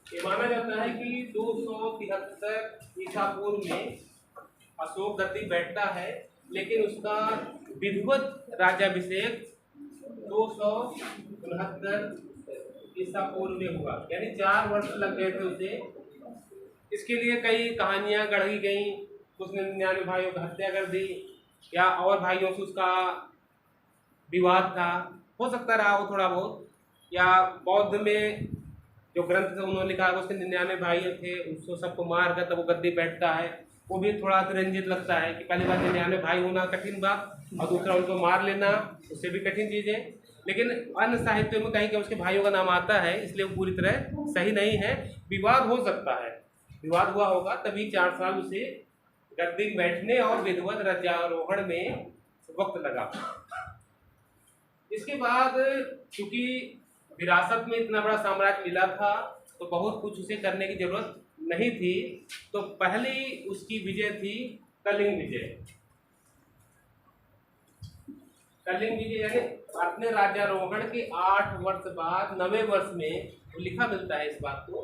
ये माना जाता है कि 273 ईसा पूर्व में अशोक गद्दी बैठता है, लेकिन उसका विधिवत राज्याभिषेक 269 ईसा पूर्व में हुआ, यानी 4 वर्ष लग गए थे उसे। इसके लिए कई कहानियां गढ़ी गई। उसने 99 भाइयों की हत्या कर दी, या और भाइयों से उसका विवाद था, हो सकता रहा हो थोड़ा बहुत। या बौद्ध में जो ग्रंथ थे उन्होंने लिखा उसके 99 भाई थे, उसको सबको मार कर तब वो गद्दी बैठता है। वो भी थोड़ा अतिरंजित लगता है कि पहली बार 99 भाई होना कठिन बात, और दूसरा उनको मार लेना उससे भी कठिन चीज़ है। लेकिन अन्य साहित्य में कहीं कहीं उसके भाइयों का नाम आता है, इसलिए वो पूरी तरह सही नहीं है। विवाद हो सकता है, विवाद हुआ होगा, तभी 4 साल उसे गद्दी बैठने और विधिवत राज्यारोहण में वक्त लगा। इसके बाद चूंकि विरासत में इतना बड़ा साम्राज्य मिला था तो बहुत कुछ उसे करने की जरूरत नहीं थी, तो पहली उसकी विजय थी कलिंग विजय। कलिंग विजय यानी अपने राज्यारोहण के 8 वर्ष बाद 9वें वर्ष में लिखा मिलता है इस बात को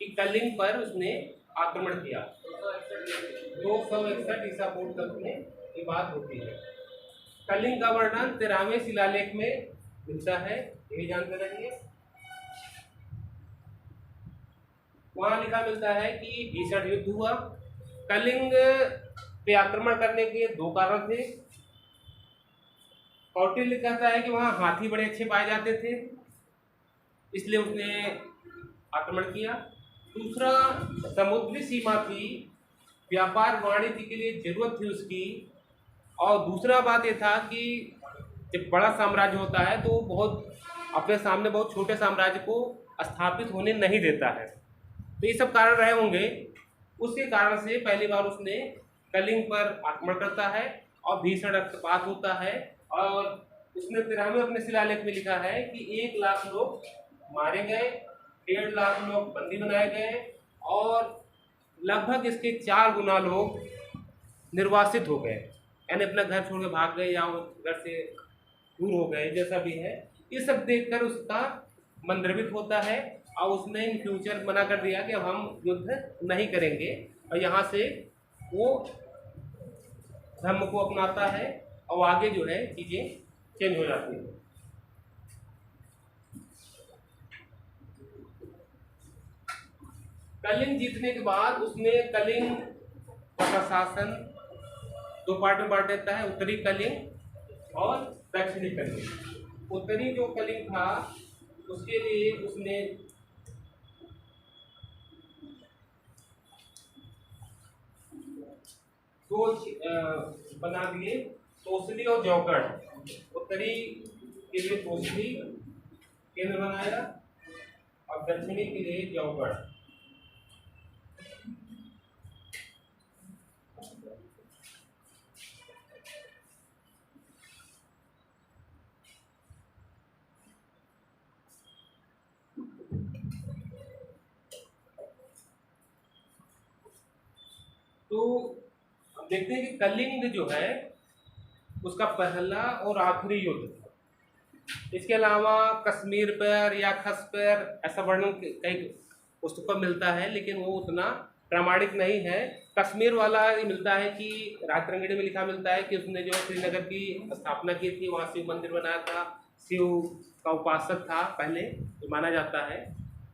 कि कलिंग पर उसने आक्रमण किया। 261 ईसा पूर्व तक में ये बात होती है। कलिंग का वर्णन 13वें शिलालेख में मिलता है, यही जानते रहिए। वहाँ लिखा मिलता है कि भीषण युद्ध हुआ। कलिंग पे आक्रमण करने के दो कारण थे। कौटिल्य कहता है कि वहाँ हाथी बड़े अच्छे पाए जाते थे, इसलिए उसने आक्रमण किया। दूसरा, समुद्री सीमा थी, व्यापार वाणिज्य के लिए जरूरत थी उसकी। और दूसरा बात यह था कि जब बड़ा साम्राज्य होता है तो बहुत अपने सामने बहुत छोटे साम्राज्य को स्थापित होने नहीं देता है। तो ये सब कारण रहे होंगे। उसके कारण से पहली बार उसने कलिंग पर आक्रमण करता है और भीषण रक्तपात होता है। और उसने 93वें अपने शिलालेख में लिखा है कि 1 लाख लोग मारे गए, 1.5 लाख लोग बंदी बनाए गए और लगभग इसके 4 गुना लोग निर्वासित हो गए, यानी अपना घर छोड़ के भाग गए या घर से दूर हो गए, जैसा भी है। ये सब देखकर उसका मन द्रवित होता है और उसने इन फ्यूचर मना कर दिया कि अब हम युद्ध नहीं करेंगे, और यहाँ से वो धर्म को अपनाता है और आगे जो है चीजें चेंज हो जाती है। कलिंग जीतने के बाद उसने कलिंग का प्रशासन 2 पार्ट में बांट देता है, उत्तरी कलिंग और दक्षिणी कलिंग। उत्तरी जो कलिंग था उसके लिए उसने दो बना दिए, तोसली और जौगढ़। उत्तरी के लिए तोसली केंद्र बनाया और दक्षिणी के लिए जौगढ़। तो अब देखते हैं कि कलिंग जो है उसका पहला और आखिरी युद्ध था। इसके अलावा कश्मीर पर या खस पर ऐसा वर्णन कई पुस्तकों पर मिलता है, लेकिन वो उतना प्रामाणिक नहीं है। कश्मीर वाला ये मिलता है कि राजतरंगिणी में लिखा मिलता है कि उसने जो श्रीनगर की स्थापना की थी, वहाँ शिव मंदिर बनाया था, शिव का उपासक था पहले, जो माना जाता है,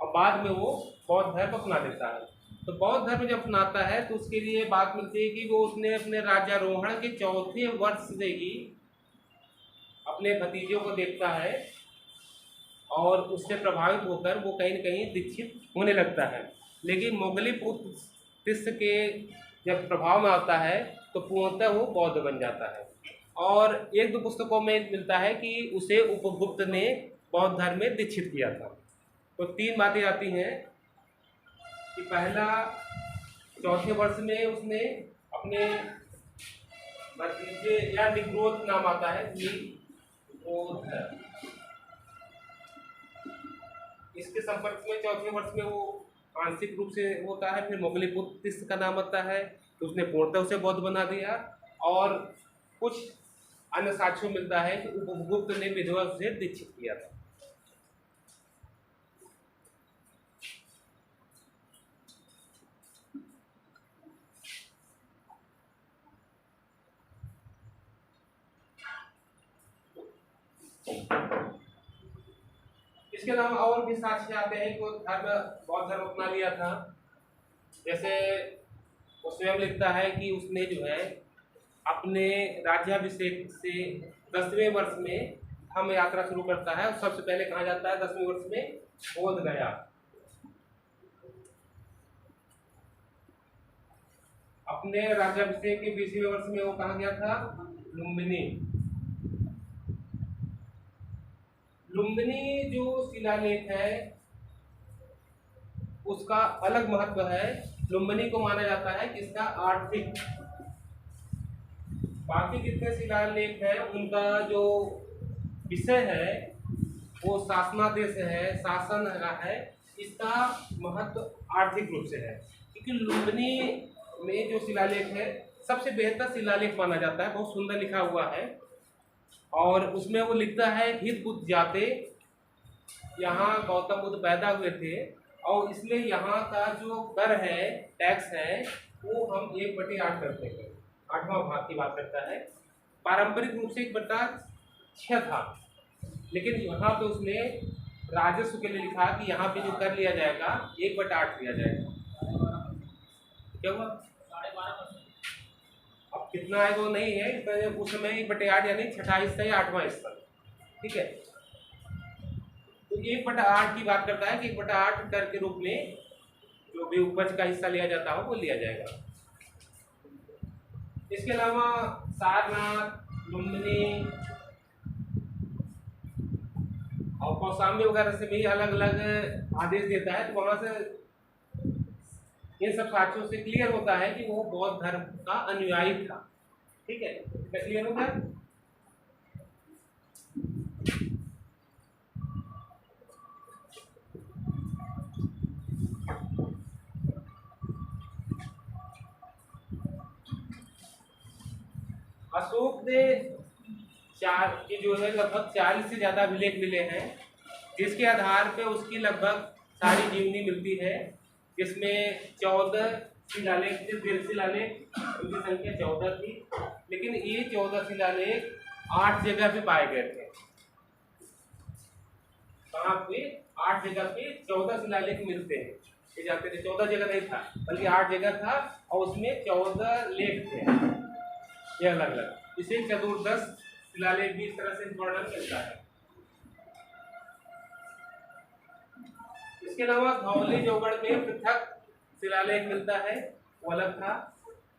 और बाद में वो बौद्ध धर्म अपना लेता है। तो बौद्ध धर्म जब अपनाता है तो उसके लिए बात मिलती है कि वो उसने अपने राज्यारोहण के 4थे वर्ष से ही अपने भतीजों को देखता है और उससे प्रभावित होकर वो कहीं न कहीं दीक्षित होने लगता है। लेकिन मोगली पुत्र के जब प्रभाव में आता है तो पूर्णतः वो बौद्ध बन जाता है। और 1-2 पुस्तकों में मिलता है कि उसे उपगुप्त ने बौद्ध धर्म में दीक्षित किया था। तो 3 बातें आती हैं कि पहला, 4थे वर्ष में उसने अपने भतीजे या निग्रोध नाम आता है, इसके संपर्क में 4थे वर्ष में वो आंशिक रूप से होता है। फिर मोगलीपुत्र का नाम आता है तो उसने पूर्णतः उसे बौद्ध बना दिया। और कुछ अन्य साक्ष्यों मिलता है कि उपगुप्त ने विधवा से दीक्षित किया था। इसके अलावा और भी साक्ष्य आते हैं कि वो बौद्ध धर्म अपना लिया था। जैसे वो स्वयं लिखता है कि उसने जो है अपने राज्याभिषेक से 10वें वर्ष में हम यात्रा शुरू करता है। और सबसे पहले कहा जाता है 10वें वर्ष में बोध गया। अपने राज्याभिषेक के 20वें वर्ष में वो कहा गया था लुम्बिनी। लुम्बिनी जो शिलालेख है उसका अलग महत्व है। लुम्बिनी को माना जाता है कि इसका आर्थिक, बाकी जितने शिलालेख है उनका जो विषय है वो शासनादेश है, शासन है। इसका महत्व आर्थिक रूप से है, क्योंकि लुम्बिनी में जो शिलालेख है सबसे बेहतर शिलालेख माना जाता है। बहुत सुंदर लिखा हुआ है और उसमें वो लिखता है हित बुद्ध जाते, यहाँ गौतम बुद्ध पैदा हुए थे और इसलिए यहाँ का जो कर है, टैक्स है, वो हम 1/8 करते हैं। 8वां भाग की बात करता है। पारंपरिक रूप से 1/6 था, लेकिन यहाँ पे उसने राजस्व के लिए लिखा कि यहाँ पे जो कर लिया जाएगा 1/8 लिया जाएगा। क्या हुआ? अब कितना है वो नहीं है, उस समय 1/8 यानी 6वां हिस्सा या 8वां हिस्सा। ठीक है, तो 1/8 की बात करता है कि 1/8 कर के रूप में जो भी उपज का हिस्सा लिया जाता हो वो लिया जाएगा। इसके अलावा सारनाथ, लुम्बिनी और कौशाम्बी वगैरह से भी अलग अलग आदेश देता है, तो वहां से इन सब साक्ष्यों से क्लियर होता है कि वो बौद्ध धर्म का अनुयायी था। ठीक है, क्या क्लियर हो गया? अशोक ने जो है लगभग 40 से ज्यादा अभिलेख मिले हैं, जिसके आधार पे उसकी लगभग सारी जीवनी मिलती है, जिसमें 14 शिलालेख थे। शिलालेख उनकी संख्या 14 थी, लेकिन ये 14 शिलालेख 8 जगह पे पाए गए थे। कहाँ पे? 8 जगह पे 14 शिलालेख मिलते हैं। ये जानते थे 14 जगह नहीं था, बल्कि 8 जगह था, और उसमें 14 लेख थे, ये अलग अलग। इसे चतुर्दश शिलालेख भी इस तरह से वर्णन मिलता है। इसके अलावा धौली जौगढ़ में पृथक शिलालेख मिलता है, वो अलग था,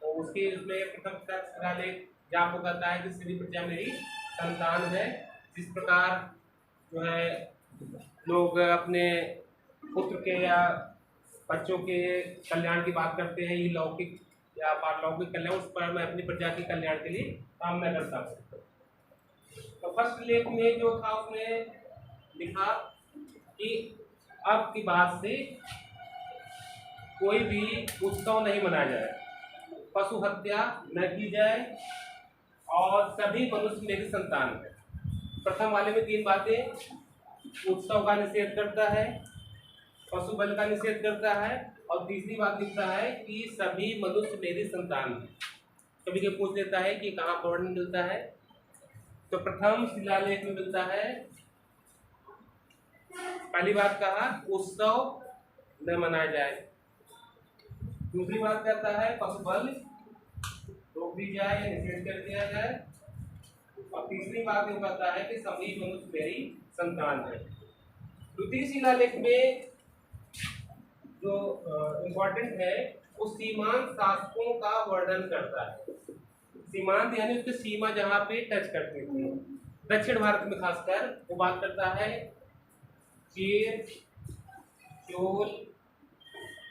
और उसके उसमें पृथक शिलालेख जहाँ को कहता है कि श्री प्रजा मेरी संतान है। जिस प्रकार जो है लोग अपने पुत्र के या बच्चों के कल्याण की बात करते हैं, ये लौकिक या पारलौकिक कल्याण, उस पर मैं अपनी प्रजा के कल्याण के लिए कामना करता हूँ। तो फर्स्ट लेख में जो था उसने लिखा कि अब की बात से कोई भी उत्सव नहीं मनाया जाए, पशु हत्या न की जाए, और सभी मनुष्य मेरी संतान है। प्रथम वाले में 3 बातें, उत्सव का निषेध करता है, पशु बल का निषेध करता है, और तीसरी बात लिखता है कि सभी मनुष्य मेरी संतान है। कभी के पूछ लेता है कि कहाँ पर वर्णन मिलता है, तो प्रथम शिलालेख में मिलता है। पहली बात कहा उत्सव न मनाया जाए, दूसरी बात कहता है पशु बल रोक दी जाए, निषेध कर दिया जाए, और तीसरी बात ये कहता है कि सभी मनुष्य मेरी संतान है। द्वितीय शिलालेख में जो इम्पोर्टेंट है वो सीमांत शासकों का वर्णन करता है। सीमांत यानी उसकी सीमा जहाँ पे टच करती थी, दक्षिण भारत में खासकर वो बात करता है चेर, चोल,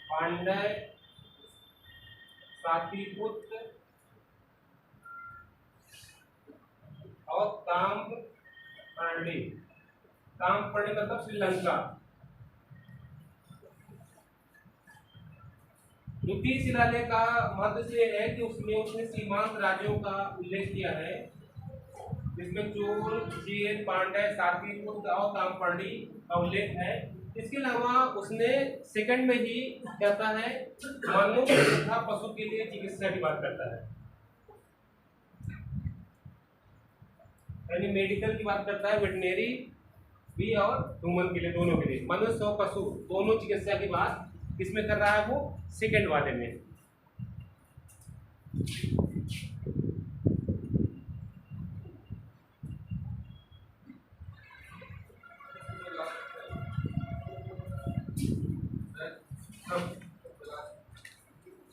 पांड्य, सातवीपुत्र और ताम्रपर्णी। ताम्रपर्णी मतलब श्रीलंका। द्वितीय शिलालेख का महत्व ये है कि उसमें उसने सीमांत राज्यों का उल्लेख किया है, जिसमें चोल, चेर, पांड्य, सातवीपुत्र और ताम्रपर्णी का उल्लेख है। इसके अलावा उसने सेकंड में ही कहता है मनुष्य तथा पशु के लिए चिकित्सा की बात करता है, यानी मेडिकल की बात करता है, वेटनरी भी और ह्यूमन के लिए, दोनों के लिए, मनुष्य और पशु दोनों चिकित्सा की बात किसमें कर रहा है? वो सेकंड वाले में।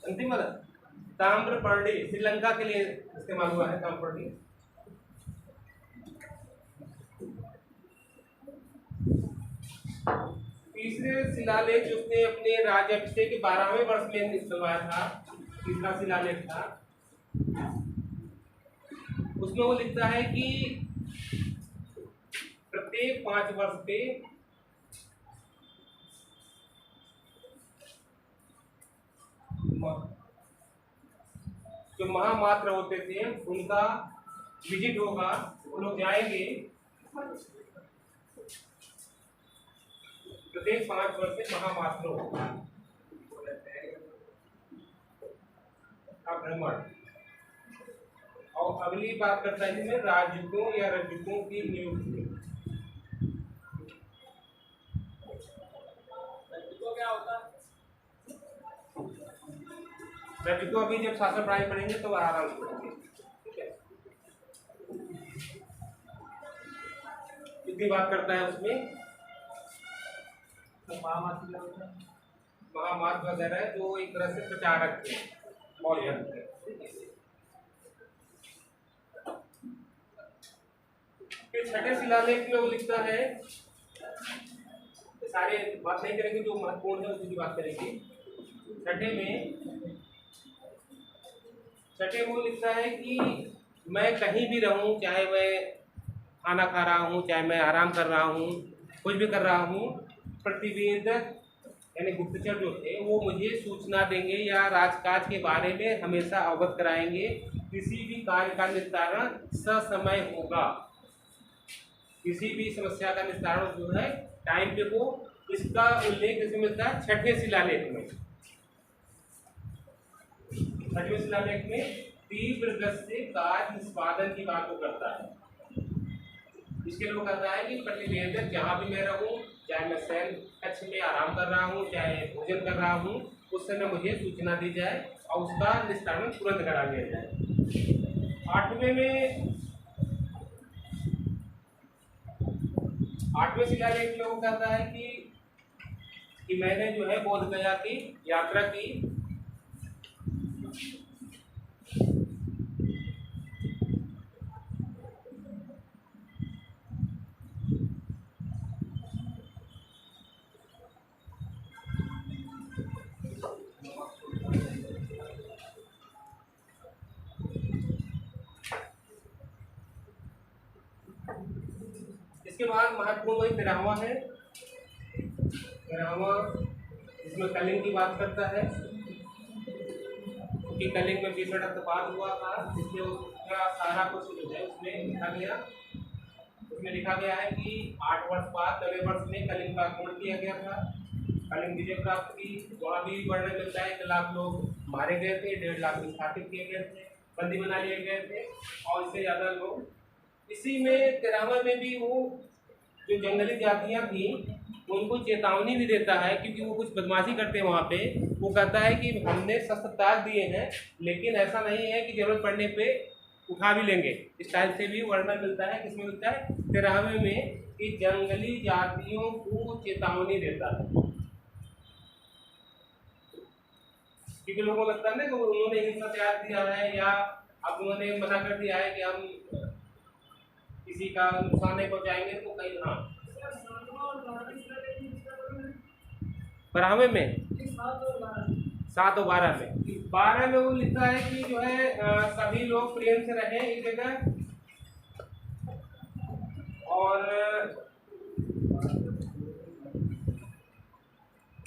अंतिम वाला ताम्रपर्णी श्रीलंका के लिए इस्तेमाल हुआ है। ताम्रपर्णी तीसरे शिलालेख जो उसने अपने राज्याभिषेक के 12वें वर्ष में निकलवाया था, तीसरा शिलालेख था, उसमें वो लिखता है कि प्रत्येक 5 वर्ष पे जो महामात्र होते थे उनका विजिट होगा, वो लोग जाएंगे प्रत्येक 5 वर्ष से महामात्र होगा भ्रमण। और अगली बात करता है इसमें राजकों या रजकों की नियुक्ति। रजको अभी जब शासन पढ़ाई पढ़ेंगे तो आराम से पढ़ेंगे, ठीक है। कितनी बात करता है उसमें महामार्ग वगैरह जो एक तरह से प्रचारक थे मौर्य थे। फिर छठे शिलालेख में वो लिखता है, सारे बात नहीं करेंगे, जो महत्वपूर्ण है उसकी बात करेंगे। छठे में वो लिखता है कि मैं कहीं भी रहूं, चाहे मैं खाना खा रहा हूं, चाहे मैं आराम कर रहा हूं, कुछ भी कर रहा हूं, प्रतिवेदक यानी गुप्तचर जो थे वो मुझे सूचना देंगे या राजकाज के बारे में हमेशा अवगत कराएंगे। किसी भी कार्य का निस्तारण ससमय होगा, किसी भी समस्या का निस्तारण जो है टाइम पे हो। इसका उल्लेख इसमें मिलता है छठे शिलालेख में। छठवें शिलालेख में तीव्र गति से कार्य निष्पादन की बात को करता है। इसके लिए वो कहता है कि प्रतिवेदक जहाँ भी मैं रहूं, चाहे मैं शयन कक्ष में आराम कर रहा हूँ, चाहे भोजन कर रहा हूँ, उस समय मुझे सूचना दी जाए और उसका निस्तारण तुरंत करा लिया जाए। आठवें शिलालेख में वो कहता है कि मैंने जो है बोध गया की यात्रा की। इसके बाद महत्वपूर्ण वही 13वां है। 13वां इसमें कलिंग की बात करता है कि कलिंग में भीषण रक्तपात हुआ था, इसलिए उसका सारा कुछ जो है उसमें लिखा गया। उसमें लिखा गया है कि 8 वर्ष बाद 9वें वर्ष में कलिंग का आक्रमण किया गया था, कलिंग विजय प्राप्त की। वहाँ भी वर्णन मिलता है 1 लाख लोग मारे गए थे, 1.5 लाख विस्थापित किए गए थे, बंदी बना लिए गए थे और इससे ज़्यादा लोग। इसी में 13वां में भी वो जो जंगली जातियां थी उनको चेतावनी भी देता है, क्योंकि वो कुछ बदमाशी करते हैं वहाँ पे। वो कहता है कि हमने शस्त्र त्याग दिए हैं, लेकिन ऐसा नहीं है कि जरूरत पड़ने पे उठा भी लेंगे। इस टाइप से भी वर्णन मिलता है। किसमें मिलता है? 13वें में, कि जंगली जातियों को चेतावनी देता है। क्योंकि लोगों को लगता है ना कि उन्होंने हिंसा त्याग दिया है या अब उन्होंने मना कर दिया है कि हम किसी का नुकसान नहीं पहुंचाएंगे, तो कहीं हाँ 12वें में 7 और 12 में 12 में वो लिखता है कि जो है सभी लोग प्रेम से रहें एक जगह और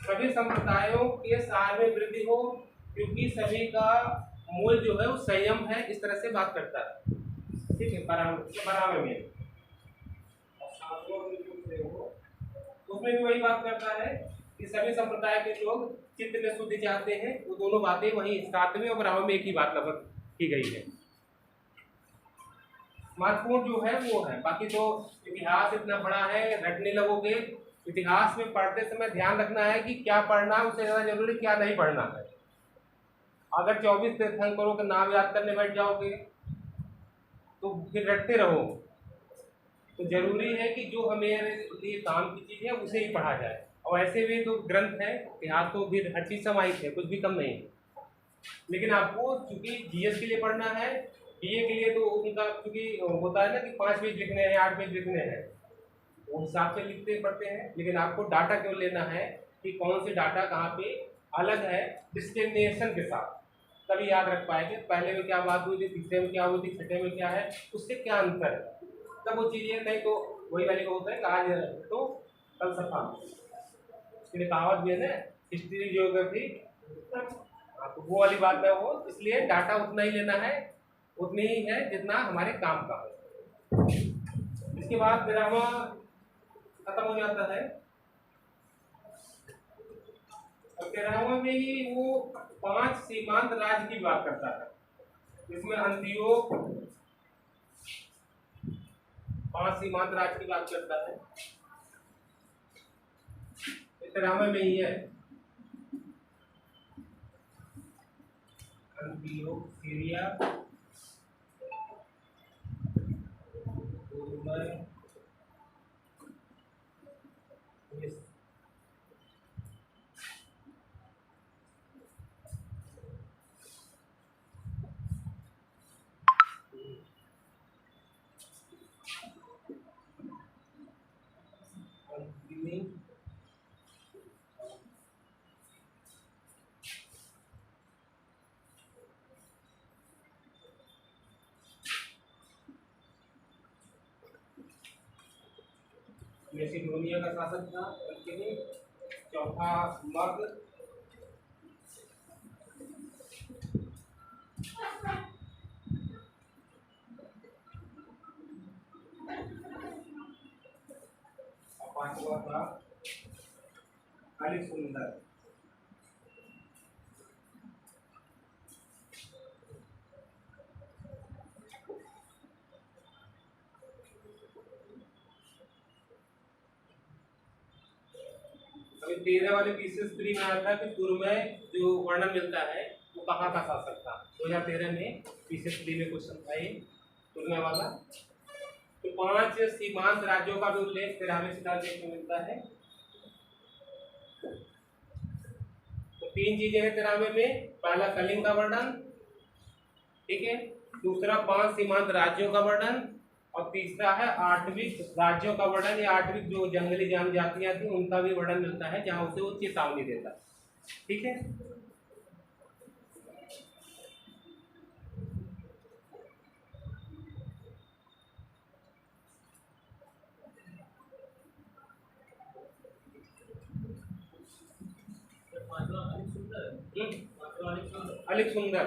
सभी संप्रदायों के सार में वृद्धि हो, क्योंकि सभी का मूल जो है वो संयम है। इस तरह से बात करता है, ठीक है। 12वें में उसमें भी वही बात करता है कि सभी संप्रदाय के लोग चित्त में शुद्धि चाहते हैं। वो दोनों बातें वही 7वें और 12वें में एक ही बात लगभग की गई है। महत्वपूर्ण जो है वो है, बाकी तो इतिहास इतना बड़ा है, रटने लगोगे। इतिहास में पढ़ते समय ध्यान रखना है कि क्या पढ़ना है, उससे ज़्यादा जरूरी क्या नहीं पढ़ना है। अगर 24 तीर्थंकरों के नाम याद करने बैठ जाओगे तो फिर रटते रहो। तो जरूरी है कि जो हमें लिए काम की चीज़ है उसे ही पढ़ा जाए। और ऐसे भी तो ग्रंथ है, इतिहास तो फिर हर चीज़ समाहित है, कुछ भी कम नहीं है। लेकिन आपको चूंकि जीएस के लिए पढ़ना है, बीए के लिए तो उनका चूंकि होता है ना कि 5 पेज लिखने हैं, 8 पेज लिखने हैं, उस हिसाब से लिखते पढ़ते हैं। लेकिन आपको डाटा क्यों लेना है कि कौन से डाटा कहाँ पे अलग है डिस्क्रिमिनेशन के साथ, तभी याद रख पाएंगे पहले में क्या बात हुई थी, तीसरे में क्या हुई थी, छठे में क्या है, उससे क्या अंतर है, तब वो चीज़ें। नहीं तो वही वाली को होता है कि आज तो कल सफा, उसके लिए कहावत भी है ना, हिस्ट्री जियोग्राफी। तो वो वाली बात है वो। इसलिए डाटा उतना ही लेना है, उतनी ही है जितना हमारे काम का है। इसके बाद ड्रामा खत्म हो जाता है। और ड्रामा में ही वो 5 सीमांत राज्य की बात करता है। इसमें अंत्योक 5 सीमांत राज्य की बात करता है। ड्रामा में ही है। एंटियोक्सिया गुरुमय मैसिडोनिया का शासक था। चौथा मग, पांचवा था अलेक्जेंडर। अभी 13 वाले पीसेस 3 में आया था कि पूर्व में जो वर्णन मिलता है वो कहाँ का शासक था। 2013 में पीसेस 3 में क्वेश्चन था ये पूर्व वाला। तो 5 सीमांत राज्यों का भी उल्लेख 13वें शिलालेख में मिलता है। तो 3 चीजें हैं 13वें में। पहला कलिंग का वर्णन, ठीक है, दूसरा 5 सीमांत राज्यों का वर्णन, और तीसरा है 8वीं राज्यों का वर्णन या 8वीं जो जंगली जनजातियां थी उनका भी वर्णन मिलता है, जहां उसे वो चेतावनी देता है। ठीक है, अलेक्जेंडर।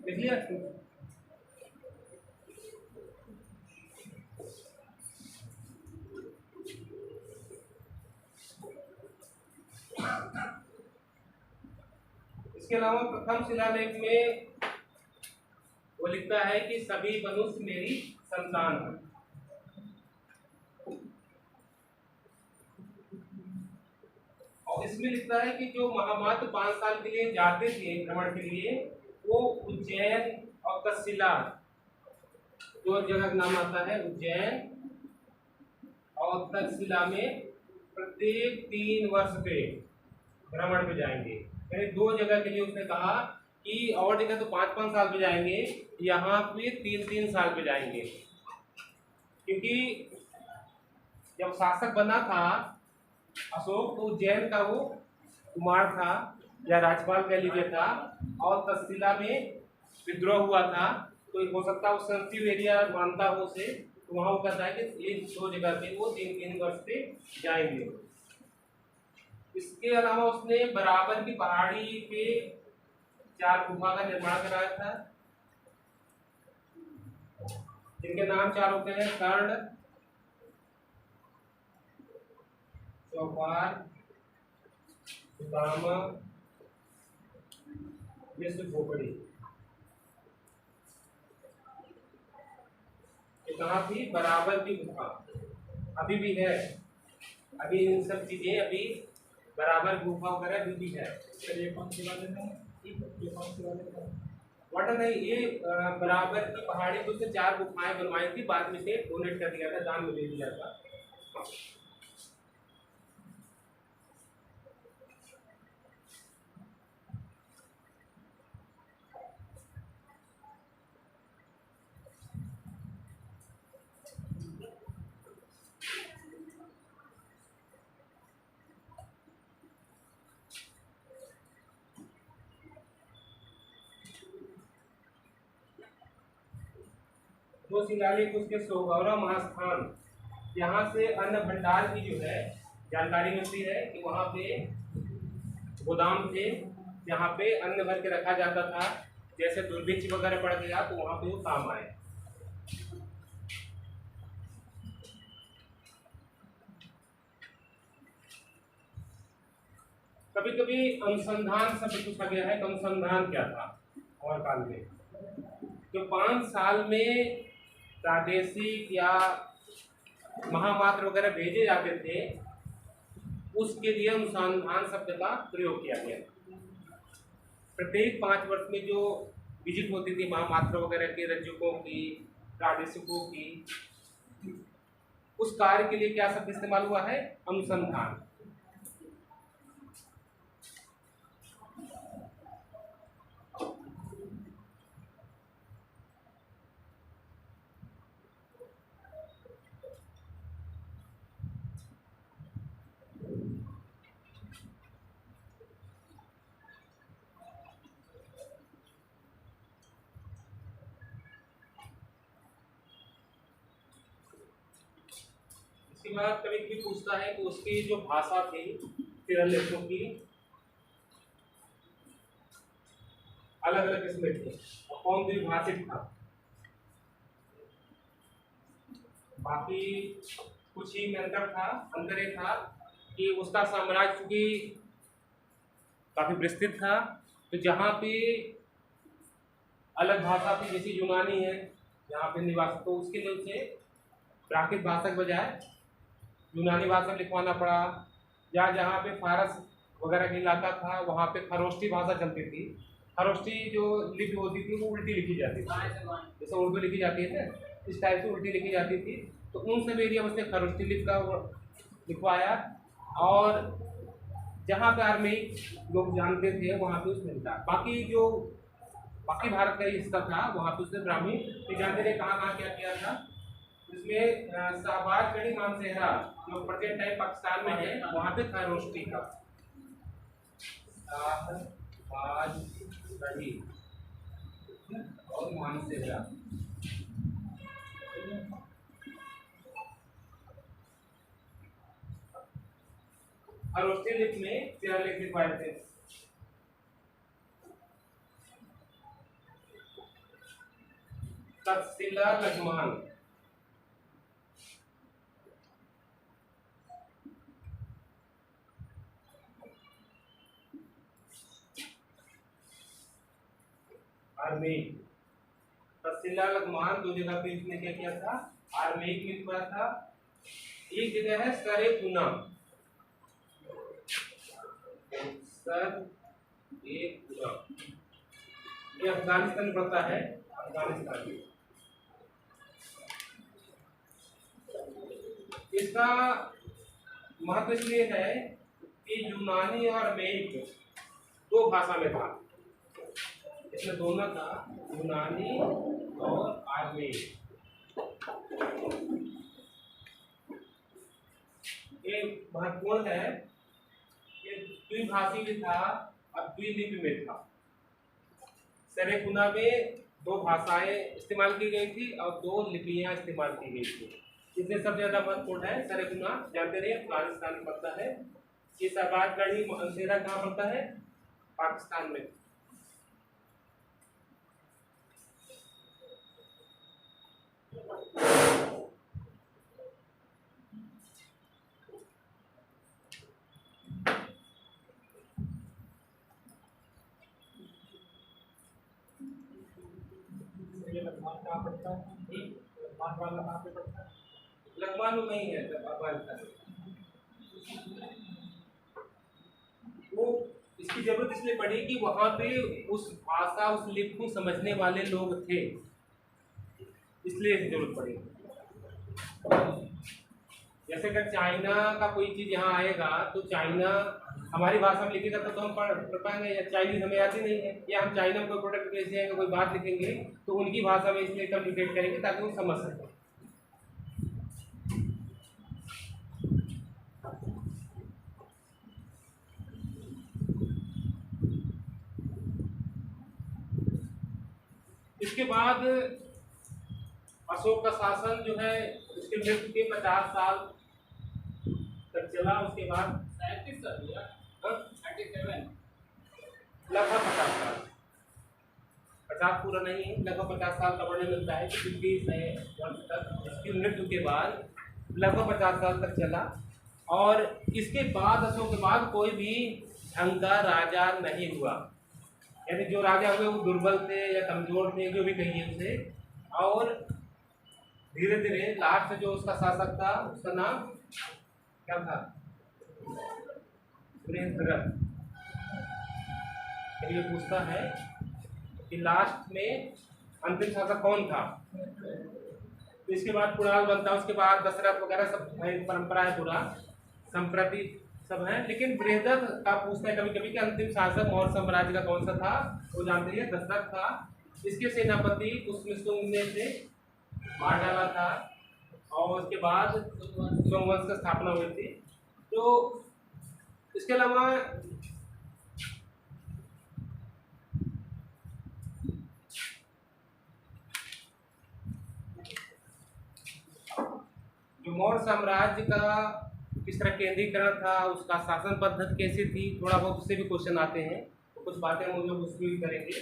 देख लिया? इसके अलावा प्रथम शिलालेख में वो लिखता है कि सभी मनुष्य मेरी संतान है। और इसमें लिखता है कि जो महामात्र 5 साल के लिए जाते थे भ्रमण के लिए, वो उज्जैन और तक्षशिला, दो जगह का नाम आता है, उज्जैन और तक्षशिला में प्रत्येक 3 वर्ष पे भ्रमण पे जाएंगे। यानी 2 जगह के लिए उसने कहा कि और जगह तो 5-5 साल पे जाएंगे, यहाँ पे 3-3 साल पे जाएंगे। क्योंकि जब शासक बना था अशोक, तो उज्जैन का वो कुमार था या राज्यपाल कह लीजिए था, और तक्षशिला में विद्रोह हुआ था, तो हो सकता है वो सेंसिटिव एरिया मानता हो उसे, तो वहाँ वो कहता है कि ये 2 जगह पे वो 3-3 वर्ष पे जाएंगे। इसके अलावा उसने बराबर की पहाड़ी पे 4 गुफा का निर्माण कराया था, जिनके नाम 4 होते हैं: कर्ण, चौपार, सुदामा, विश्व भोपड़ी। कहाँ थी? बराबर की गुफा अभी भी है। अभी इन सब चीजें अभी बराबर गुफा वगैरह अभी भी है। ये कौन सी वाले में? ये कौन सी वाले में? वाटर नहीं, ये बराबर की पहाड़ी पे 4 गुफाएं बनवाई थी, बाद में से डोनेट कर दिया था, दान में दे दिया था। दो शिलालेख उसके सोगौरा महास्थान, यहाँ से अन्न भंडार की जो है जानकारी मिलती है कि वहाँ पे गोदाम थे जहाँ पे अन्न भर के रखा जाता था, जैसे दुर्भिक्ष वगैरह पड़ गया तो वहाँ पे वो काम आए। कभी कभी अनुसंधान शब्द पूछा गया है, अनुसंधान क्या था और काल में? जो 5 साल में प्रादेशिक या महामात्र वगैरह भेजे जाते थे, उसके लिए अनुसंधान शब्द का प्रयोग किया गया। प्रत्येक 5 वर्ष में जो विजिट होती थी महामात्र वगैरह के रज्जुकों की, प्रादेशिकों की, उस कार्य के लिए क्या शब्द इस्तेमाल हुआ है? अनुसंधान। इसके बाद कभी भी पूछता है कि उसकी जो भाषा थी तिरलेखों की अलग अलग किस्में थी, कौन द्विभाषिक था। बाकी कुछ ही में अंतर ये था कि उसका साम्राज्य चूंकि काफी विस्तृत था, तो जहाँ पे अलग भाषा थी जैसे यूनानी है जहाँ पे निवास, तो उसके लिए उसे प्राकृत भाषा के बजाय यूनानी भाषा लिखवाना पड़ा। या जहाँ पे फारस वगैरह का इलाका था वहाँ पे खरोष्टी भाषा चलती थी। खरोष्टी जो लिपि होती थी वो उल्टी लिखी जाती थी, जैसे उर्दू लिखी जाती है ना, इस टाइप से उल्टी लिखी जाती थी। तो उन सब एरिया में उसने खरोष्टी लिपि का लिखवाया, और जहाँ पे आर्मेनिक लोग जानते थे वहाँ पे उसने लिखा। बाकी भारत का हिस्सा था वहाँ पे उसने ब्राह्मी जानते थे कहाँ कहाँ क्या किया था। इसमें शाहबाजगढ़ी मानसेहरा जो प्रेजेंट टाइम पाकिस्तान में है वहाँ पे खरोष्टी का, शाहबाजगढ़ी और मानसेहरा। खरोष्टी लिपि में 13 लेख लिखवाए थे। तक्षशिला लघुमान, आर्मेनिक। तक्षशिला लघुमान 2 जगह पे इसने क्या किया था? आर्मेनिक में लिखवाया था। एक जगह है सरेकुना, ये अफगानिस्तान में पड़ता है, अफगानिस्तान में। इसका महत्व इसलिए है कि यूनानी और अरमेनिक 2 भाषा में था, इसमें दोनों था, यूनानी और आर्मेनिक। ये महत्वपूर्ण है, ये द्विभाषी भी था और द्विलिपि में था। सरेकुना में 2 भाषाएं इस्तेमाल की गई थी और 2 लिपियां इस्तेमाल की गई थी। इसमें सबसे ज्यादा महत्वपूर्ण है सरेकुना, जानते रहिए अफगानिस्तान में पड़ता है। ये शाहबाजगढ़ी मानसेहरा कहाँ पड़ता है? पाकिस्तान में। लखमान में नहीं है अफगानिस्तान में। वो इसकी जरूरत इसलिए पड़ी कि वहां पे उस भाषा उस लिपि को समझने वाले लोग थे, इसलिए इसकी जरूरत पड़ी। जैसे अगर चाइना का कोई चीज यहाँ आएगा तो चाइना हमारी भाषा में लिखेगा तो हम पढ़ पाएंगे, या चाइनीज हमें आती नहीं है, या हम चाइना में कोई प्रोडक्ट बेचते हैं कोई बात लिखेंगे तो उनकी भाषा में इसलिए कम्युनिकेट करेंगे ताकि वो समझ सकें। इसके बाद अशोक का शासन जो है उसके मृत्यु के 50 साल तक चला। उसके बाद लगभग 50 साल, 50 पूरा नहीं है, लगभग 50 साल का वर्णन मिलता है कि 50 वर्ष तक इसकी मृत्यु के बाद लगभग 50 साल तक चला। और इसके बाद अशोक के बाद कोई भी ढंग का राजा नहीं हुआ, यानी जो राजा हुए वो दुर्बल थे या कमजोर थे, जो भी कहिए उसे। और धीरे धीरे लास्ट जो उसका शासक था उसका नाम क्या था? बृहद्रथ। फिर ये पूछता है कि लास्ट में अंतिम शासक कौन था। तो इसके बाद पुराण बनता है, उसके बाद दशरथ वगैरह सब परंपरा है, पूरा संप्रति सब है। लेकिन बृहद्रथ का पूछता है कभी कभी कि अंतिम शासक मौर्य साम्राज्य का कौन सा था। वो जानते हैं दशरथ था। इसके सेनापति पुष्यमित्र ने से मार डाला था और उसके बाद सोमवंश की स्थापना हुई थी। तो इसके अलावा जो मौर्य साम्राज्य का किस तरह केंद्रीकरण था, उसका शासन पद्धति कैसी थी, थोड़ा बहुत उससे भी क्वेश्चन आते हैं। तो कुछ बातें हम लोग उसमें भी करेंगे।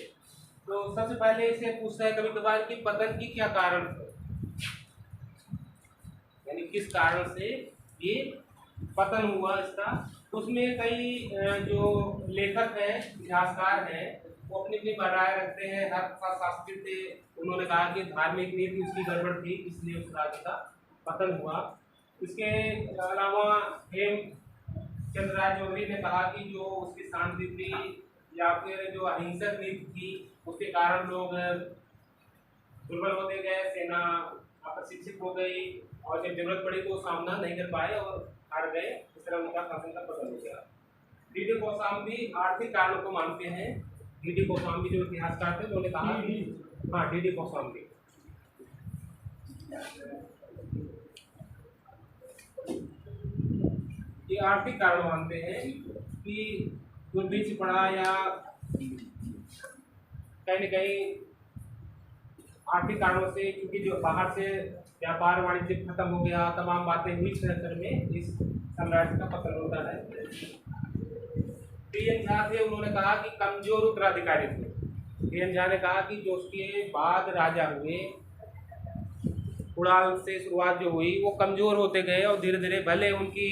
तो सबसे पहले इसे पूछता है कभी कभार कि पतन की क्या कारण थे, यानी किस कारण से ये पतन हुआ इसका। उसमें कई जो लेखक हैं, इतिहासकार हैं, वो अपनी अपनी राय रखते हैं। हर शास्त्री थे, उन्होंने कहा कि धार्मिक नीति उसकी गड़बड़ थी, इसलिए उस राज्य का पतन हुआ। इसके अलावा हेमचंद्र राय चौधरी ने कहा कि जो उसकी शांति थी या फिर जो अहिंसक नीति थी, उसके कारण लोग दुर्बल होते गए, सेना अप्रशिक्षित हो गई और जब जरूरत पड़ी तो सामना नहीं कर पाए और हार गए। इस तरह उनका शासन का पतन हो गया। डी.डी. कोसाम्बी आर्थिक कारणों को मानते हैं। डी.डी. कोसाम्बी जो इतिहासकार थे उन्होंने कहा कि हाँ, डी.डी. कोसाम्बी ये आर्थिक कारण मानते हैं कि जो बीच पड़ा या कहीं न कहीं आर्थिक कारणों से, क्योंकि जो बाहर से व्यापार वाणिज्य खत्म हो गया, तमाम बातें हुई चक्कर में इस साम्राज्य का पतन होता है। टी.एन. झा थे, उन्होंने कहा कि कमजोर उत्तराधिकारी थे। टी.एन. झा ने कहा कि जो उसके बाद राजा हुए, कुणाल से शुरुआत जो हुई, वो कमजोर होते गए और धीरे धीरे भले उनकी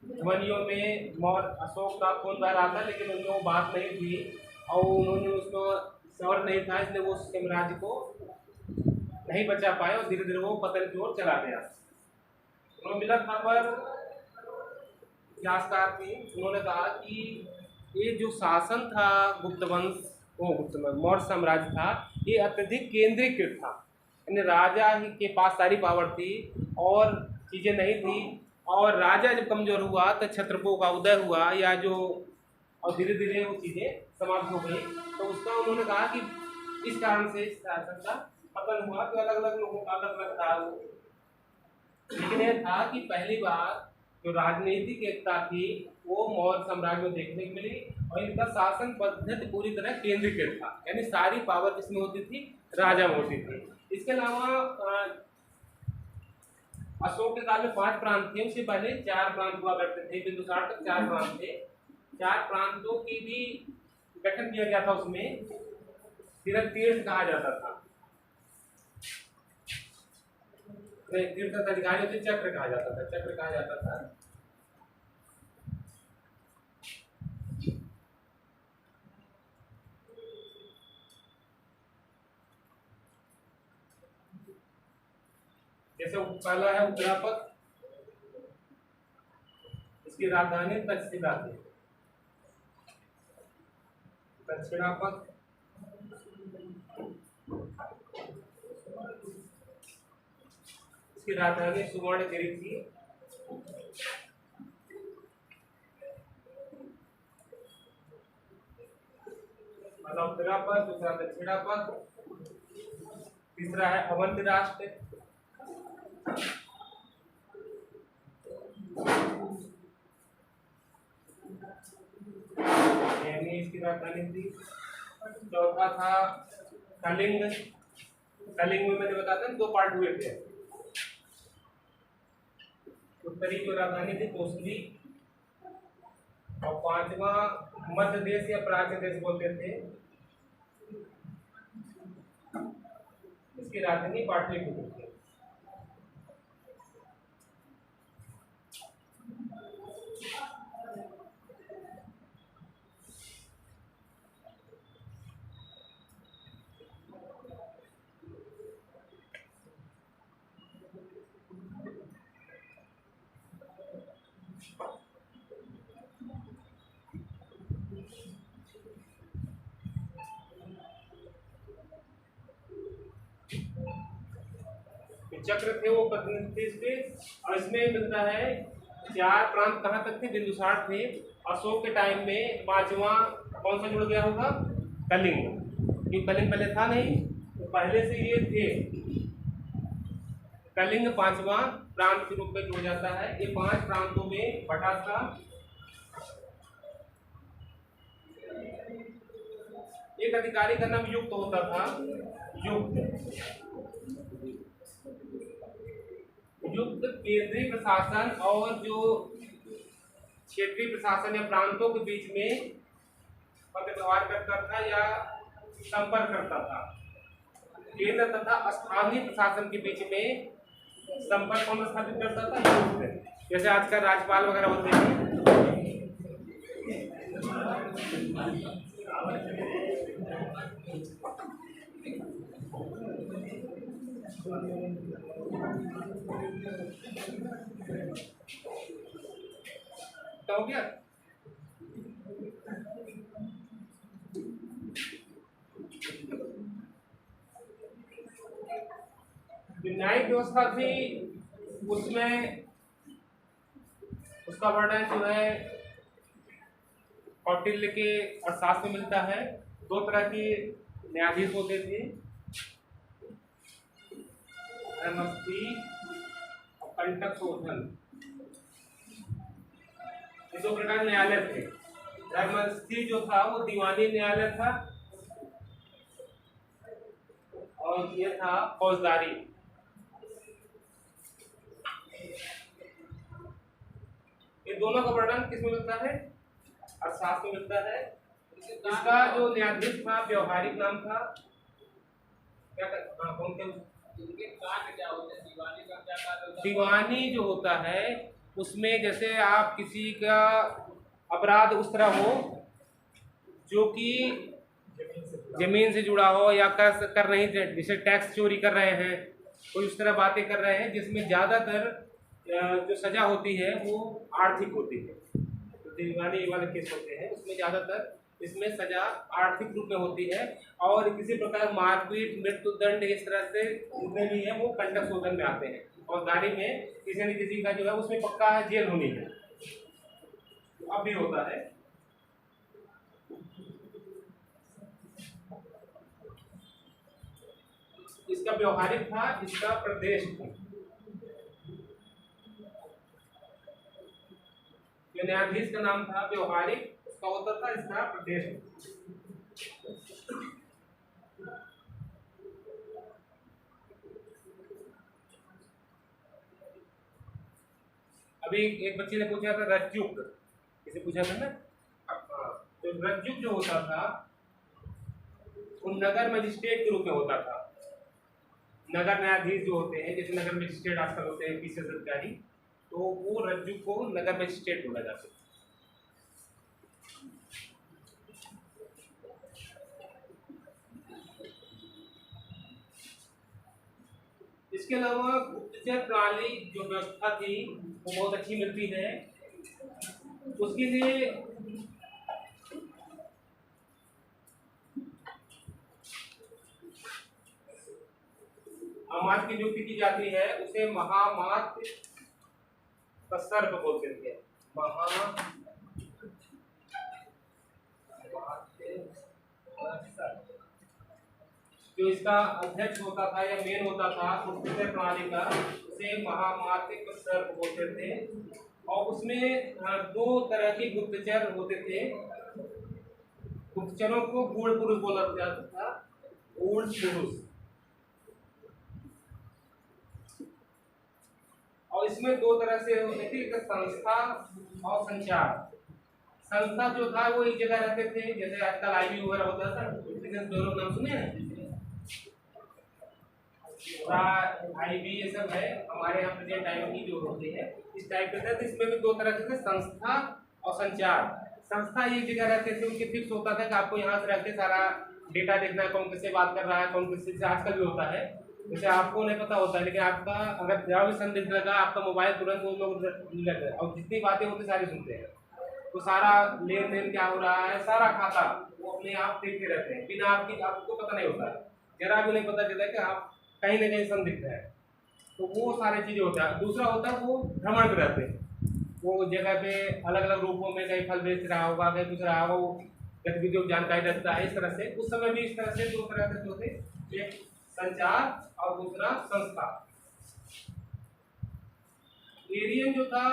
ध्वनियों में मौर्य अशोक का खून बह रहा था, लेकिन उनमें वो बात नहीं थी और उन्होंने उसको सवर नहीं था, इसलिए वो साम्राज्य को नहीं बचा पाए और धीरे धीरे वो पतन की ओर चला गया। मिलर खबर इतिहासकार थे, उन्होंने कहा कि ये जो शासन था मौर्य साम्राज्य था, ये अत्यधिक केंद्रीकृत था, यानी राजा ही के पास सारी पावर थी और चीज़ें नहीं थी। और राजा जब कमजोर हुआ तो क्षत्रपों का उदय हुआ, या जो और धीरे धीरे वो चीज़ें समाप्त हो गई। तो उसका उन्होंने कहा कि इस कारण से इस शासन का पतन हुआ। तो अलग अलग लोगों का अलग अलग था वो, लेकिन यह था कि पहली बार जो राजनीतिक एकता थी वो मौर्य साम्राज्य में देखने को मिली और इनका शासन पद्धति पूरी तरह केंद्रीकृत था, यानी सारी पावर किसमें होती थी, राजा में होती थी। इसके अलावा अशोक के काल में 5 प्रांत थे, उससे पहले 4 प्रांत हुआ करते थे। बिंदुसार तक 4 प्रांत थे। 4 प्रांतों की भी गठन किया गया था, उसमें तीर्थ कहा जाता था। तीर्थ अधिकारी होते चक्र कहा जाता था, चक्र कहा जाता था। जैसे पहला है उत्तरापद, इसकी राजधानी तक्षशिला थी। दक्षिणापद, इसकी राजधानी सुवर्णगिरी थी। पहला उत्तरापद, दूसरा दक्षिणापद, तीसरा है अवंती राष्ट्र, यानी इसकी राजधानी थी। चौथा था कलिंग। कलिंग में मैंने बताया था 2 पार्ट हुए थे। उत्तरी जो राजधानी थी कोसली, और 5वां मध्य देश या प्राच्य देश बोलते थे, इसकी राजधानी पाटलिपुत्र थी। चक्र थे वो प्रतिनिधित्व थे इसके। और इसमें मिलता है 4 प्रांत कहाँ तक थे, बिंदुसार थे। अशोक के टाइम में 5वां कौन सा जुड़ गया होगा, कलिंग, क्योंकि कलिंग पहले था नहीं, तो पहले से ये थे। कलिंग 5वां प्रांत के रूप में जुड़ जाता है। ये 5 प्रांतों में बटा था। एक अधिकारी का नाम युक्त होता था, युक्त। युक्त केंद्रीय प्रशासन और जो क्षेत्रीय प्रशासन या प्रांतों के बीच में पत्र व्यवहार करता था या संपर्क करता था। केंद्र तथा स्थानीय प्रशासन के बीच में संपर्क कौन स्थापित करता था, युक्त। जैसे आजकल राज्यपाल वगैरह होते हैं। तो हो गया। न्यायिक व्यवस्था थी, उसमें उसका वर्णन जो है कौटिल्य के अर्थशास्त्र में मिलता है। 2 तरह के न्यायाधीश होते थे, धर्मस्थी और कंटक शोधन। ये 2 प्रकार न्यायालय थे। धर्मस्थी जो था वो दीवानी न्यायालय था और ये था फौजदारी। ये दोनों का वर्णन किसमें मिलता है, अर्थशास्त्र में मिलता है। इसका जो न्यायाधीश था व्यवहारिक नाम था क्या, कौन क्या होता है, दीवानी का क्या कार्य होता है? दीवानी जो होता है उसमें जैसे आप किसी का अपराध उस तरह हो जो कि जमीन से जुड़ा हो या कर नहीं, जैसे टैक्स चोरी कर रहे हैं, कोई उस तरह बातें कर रहे हैं जिसमें ज़्यादातर जो सजा होती है वो आर्थिक होती है। तो दीवानी वाले केस होते हैं उसमें ज़्यादातर इसमें सजा आर्थिक रूप में होती है। और किसी प्रकार मारपीट, मृत्युदंड, इस तरह से जितने भी हैं वो कंटक शोधन में आते हैं। और गाड़ी में किसी न किसी का जो है उसमें पक्का जेल होनी है, अब भी होता है। इसका व्यवहारिक था, इसका प्रदेश था। जो न्यायाधीश का नाम था व्यवहारिक, उसका होता था, इसका प्रदेश। अभी एक बच्चे ने पूछा था रज्जुक, किसे पूछा था ना, तो रज्जुक जो होता था वो नगर मजिस्ट्रेट के रूप में होता था। नगर न्यायाधीश जो होते हैं, जैसे नगर मजिस्ट्रेट आजकल होते हैं पीसीएस अधिकारी, तो वो रज्जुक को नगर मजिस्ट्रेट बोला जाता है। इसके अलावा गुप्तचर प्रणाली जो व्यवस्था थी वो बहुत अच्छी मिलती है। उसके लिए अमात्य की नियुक्ति की जाती है, उसे महामात्य का सर्प बोलते थे। जो इसका अध्यक्ष होता था या मेन होता था गुप्तचर प्रणाली का, उसे महामात्य का सर्प बोलते थे। और उसमें 2 तरह के गुप्तचर होते थे। गुप्तचरों को गूढ़ पुरुष बोला जाता था, गूढ़ पुरुष। और इसमें 2 तरह से होती थी, एक संस्था और संचार। संस्था जो था वो एक जगह रहते थे, जैसे आजकल आईबी वगैरह होता था, लोग नाम सुने हैं, आईबी ये सब है हमारे यहाँ प्रेजेंट टाइम की जो होती है इस टाइप के थे। इसमें भी 2 तरह के थे, संस्था और संचार। संस्था एक जगह रहते थे, उनके फिक्स होता था कि आपको यहाँ से रह के सारा डेटा देखना है, कौन किससे बात कर रहा है, कौन किससे, आजकल भी होता है, जैसे आपको नहीं पता होता है, लेकिन आपका अगर जरा भी संदिग्ध लगा आपका मोबाइल तुरंत वो लोग लग गए और जितनी बातें होती सारी सुनते हैं। तो सारा लेन देन क्या हो रहा है, सारा खाता वो अपने आप देखते रहते हैं, बिना आपको पता नहीं होता है, जरा भी नहीं पता चलता कि आप कहीं ना कहीं संदिग्ध है। तो वो सारी चीजें होता है। दूसरा होता है वो भ्रमण पे रहते हैं, वो जगह पे अलग अलग रूपों में कहीं फल बेच रहा होगा, कहीं कुछ रहा होगा, वो गतिविधियों की जानकारी रखता है। इस तरह से उस समय भी इस तरह से दो तरह के होते, एक संचार और दूसरा संस्कार। एरियन जो था,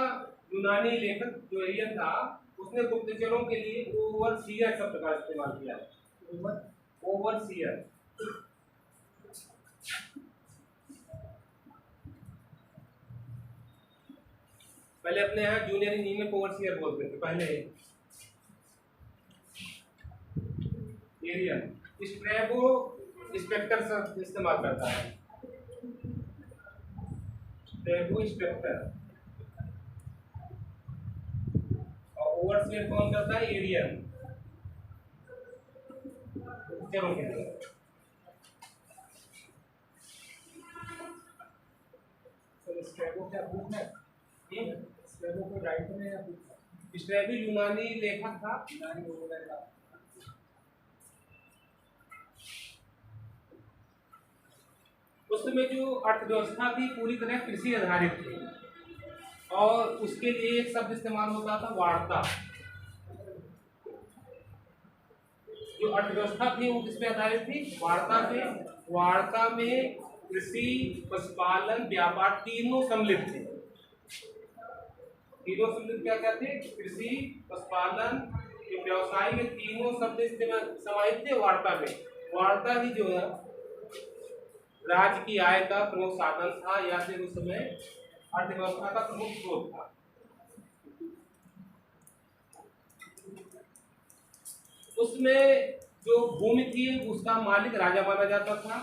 यूनानी लेखक जो एरियन था, उसने गुप्तचरों के लिए ओवरसीयर शब्द का इस्तेमाल किया। ओवरसीयर, पहले अपने यहाँ जूनियर इंजीनियर को ओवरसीयर बोलते थे पहले। एरियन स्ट्रैबो इंस्पेक्टर शब्द इस्तेमाल करता है, स्ट्रैबो इंस्पेक्टर, और ओवरसीयर कौन करता है? एरियन, गुप्तचरों के लिए। स्ट्रैबो क्या बुक है? स्ट्रैबो को राइटर है या बुक है? स्ट्रैबो यूनानी लेखक था। यूनानी लोगों का उस समय जो अर्थव्यवस्था थी पूरी तरह कृषि आधारित थी, और उसके लिए एक शब्द इस्तेमाल होता था, वार्ता। जो अर्थव्यवस्था थी वो किस पे आधारित थी? वार्ता पे। वार्ता में कृषि, पशुपालन, व्यापार तीनों सम्मिलित थे। तीनों सम्मिलित क्या क्या थे? कृषि, पशुपालन, व्यवसाय में तीनों शब्द समाहित थे वार्ता में। वार्ता ही जो है राज्य की आय का प्रमुख साधन था, या फिर उस समय अर्थव्यवस्था का प्रमुख स्रोत था। उसमें जो भूमि थी उसका मालिक राजा माना जाता था,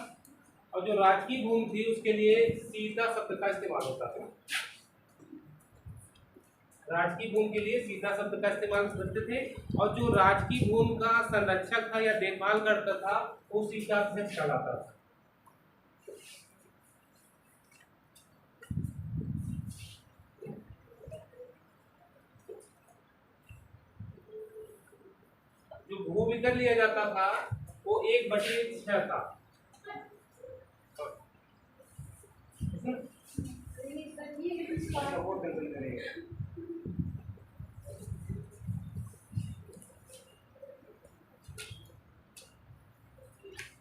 और जो राजकीय भूमि थी उसके लिए सीता शब्द का इस्तेमाल होता था। राजकीय भूमि के लिए सीता शब्द का इस्तेमाल करते थे, और जो राजकीय भूमि का संरक्षक था या देखभाल करता था वो सीता अध्यक्ष कहलाता था। जो भूमि कर लिया जाता था वो 1/6 था।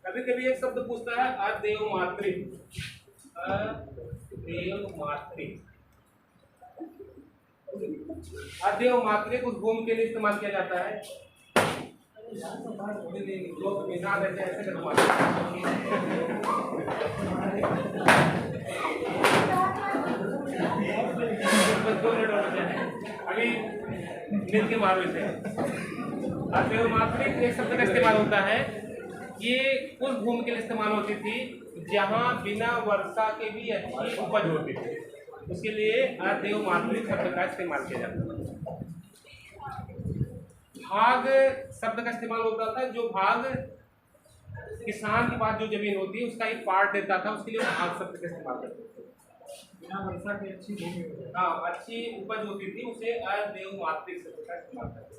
कभी कभी एक शब्द पूछता है अदेव मातृक। अदेव मातृक, अदेव मातृक उस भूमि के लिए इस्तेमाल किया जाता है। लोग निशान रहते हैं ऐसे अभी नृत्य मालूम से अदेव मातृक एक शब्द का इस्तेमाल होता है। ये उस भूमि के लिए इस्तेमाल होती थी जहाँ बिना वर्षा के भी अच्छी उपज होती थी, उसके लिए अदेव मातृक शब्द का इस्तेमाल किया जाता है। भाग शब्द का इस्तेमाल होता था, जो भाग किसान के पास जो जमीन होती है उसका एक पार्ट देता था, उसके लिए भाग शब्द का इस्तेमाल करते थे। बिना वर्षा की अच्छी भूमि, हाँ, अच्छी उपज होती थी, उसे अदेव मातृक शब्द का इस्तेमाल करते थे।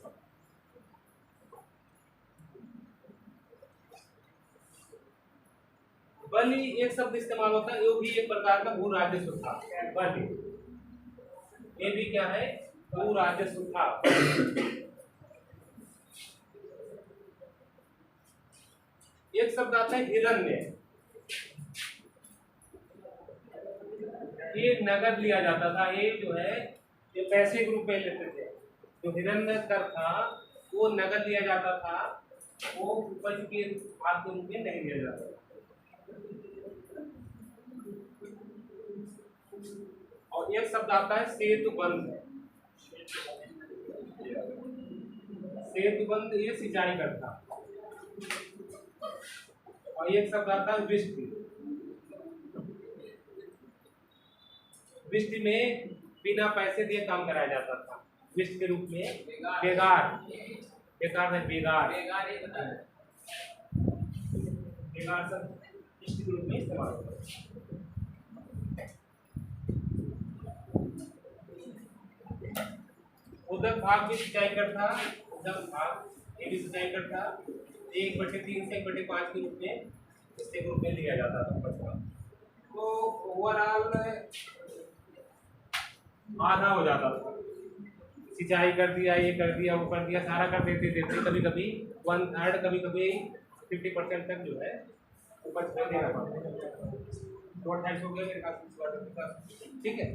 बलि एक शब्द इस्तेमाल होता है, ये भी एक प्रकार का भू राजस्व था। बलि ये भी क्या है? भू राजस्व था। एक शब्द आता है हिरण्य, ये नगद लिया जाता था। ये जो है ये पैसे के रूप में लेते थे। जो हिरण्य कर था वो नगद लिया जाता था, वो उपज के भाग के रूप में नहीं लिया जाता था। और एक शब्द आता है सेतुबंध। सेतुबंध ये सिंचाई करता। और एक शब्द आता है वृष्टि। वृष्टि में बिना पैसे दिए काम कराया जाता था। वृष्टि के रूप में बेगार, बेकार है बेगार, बेगार शब्द वृष्टि के रूप में इस्तेमाल होता है। उदक भाग भी सिंचाई करता, उदक भाग ये भी सिंचाई करता। 1/3 से 1/5 के रूप में इसके रूप में लिया जाता था उपज का। तो ओवरऑल आधा हो जाता था। सिंचाई कर दिया, ये कर दिया, वो कर दिया, सारा कर देते देते कभी कभी 1/3, कभी कभी 50% तक जो है उपज कर देना पड़ता है। 2-2.5 हो गया मेरे पास इस बार, ठीक है।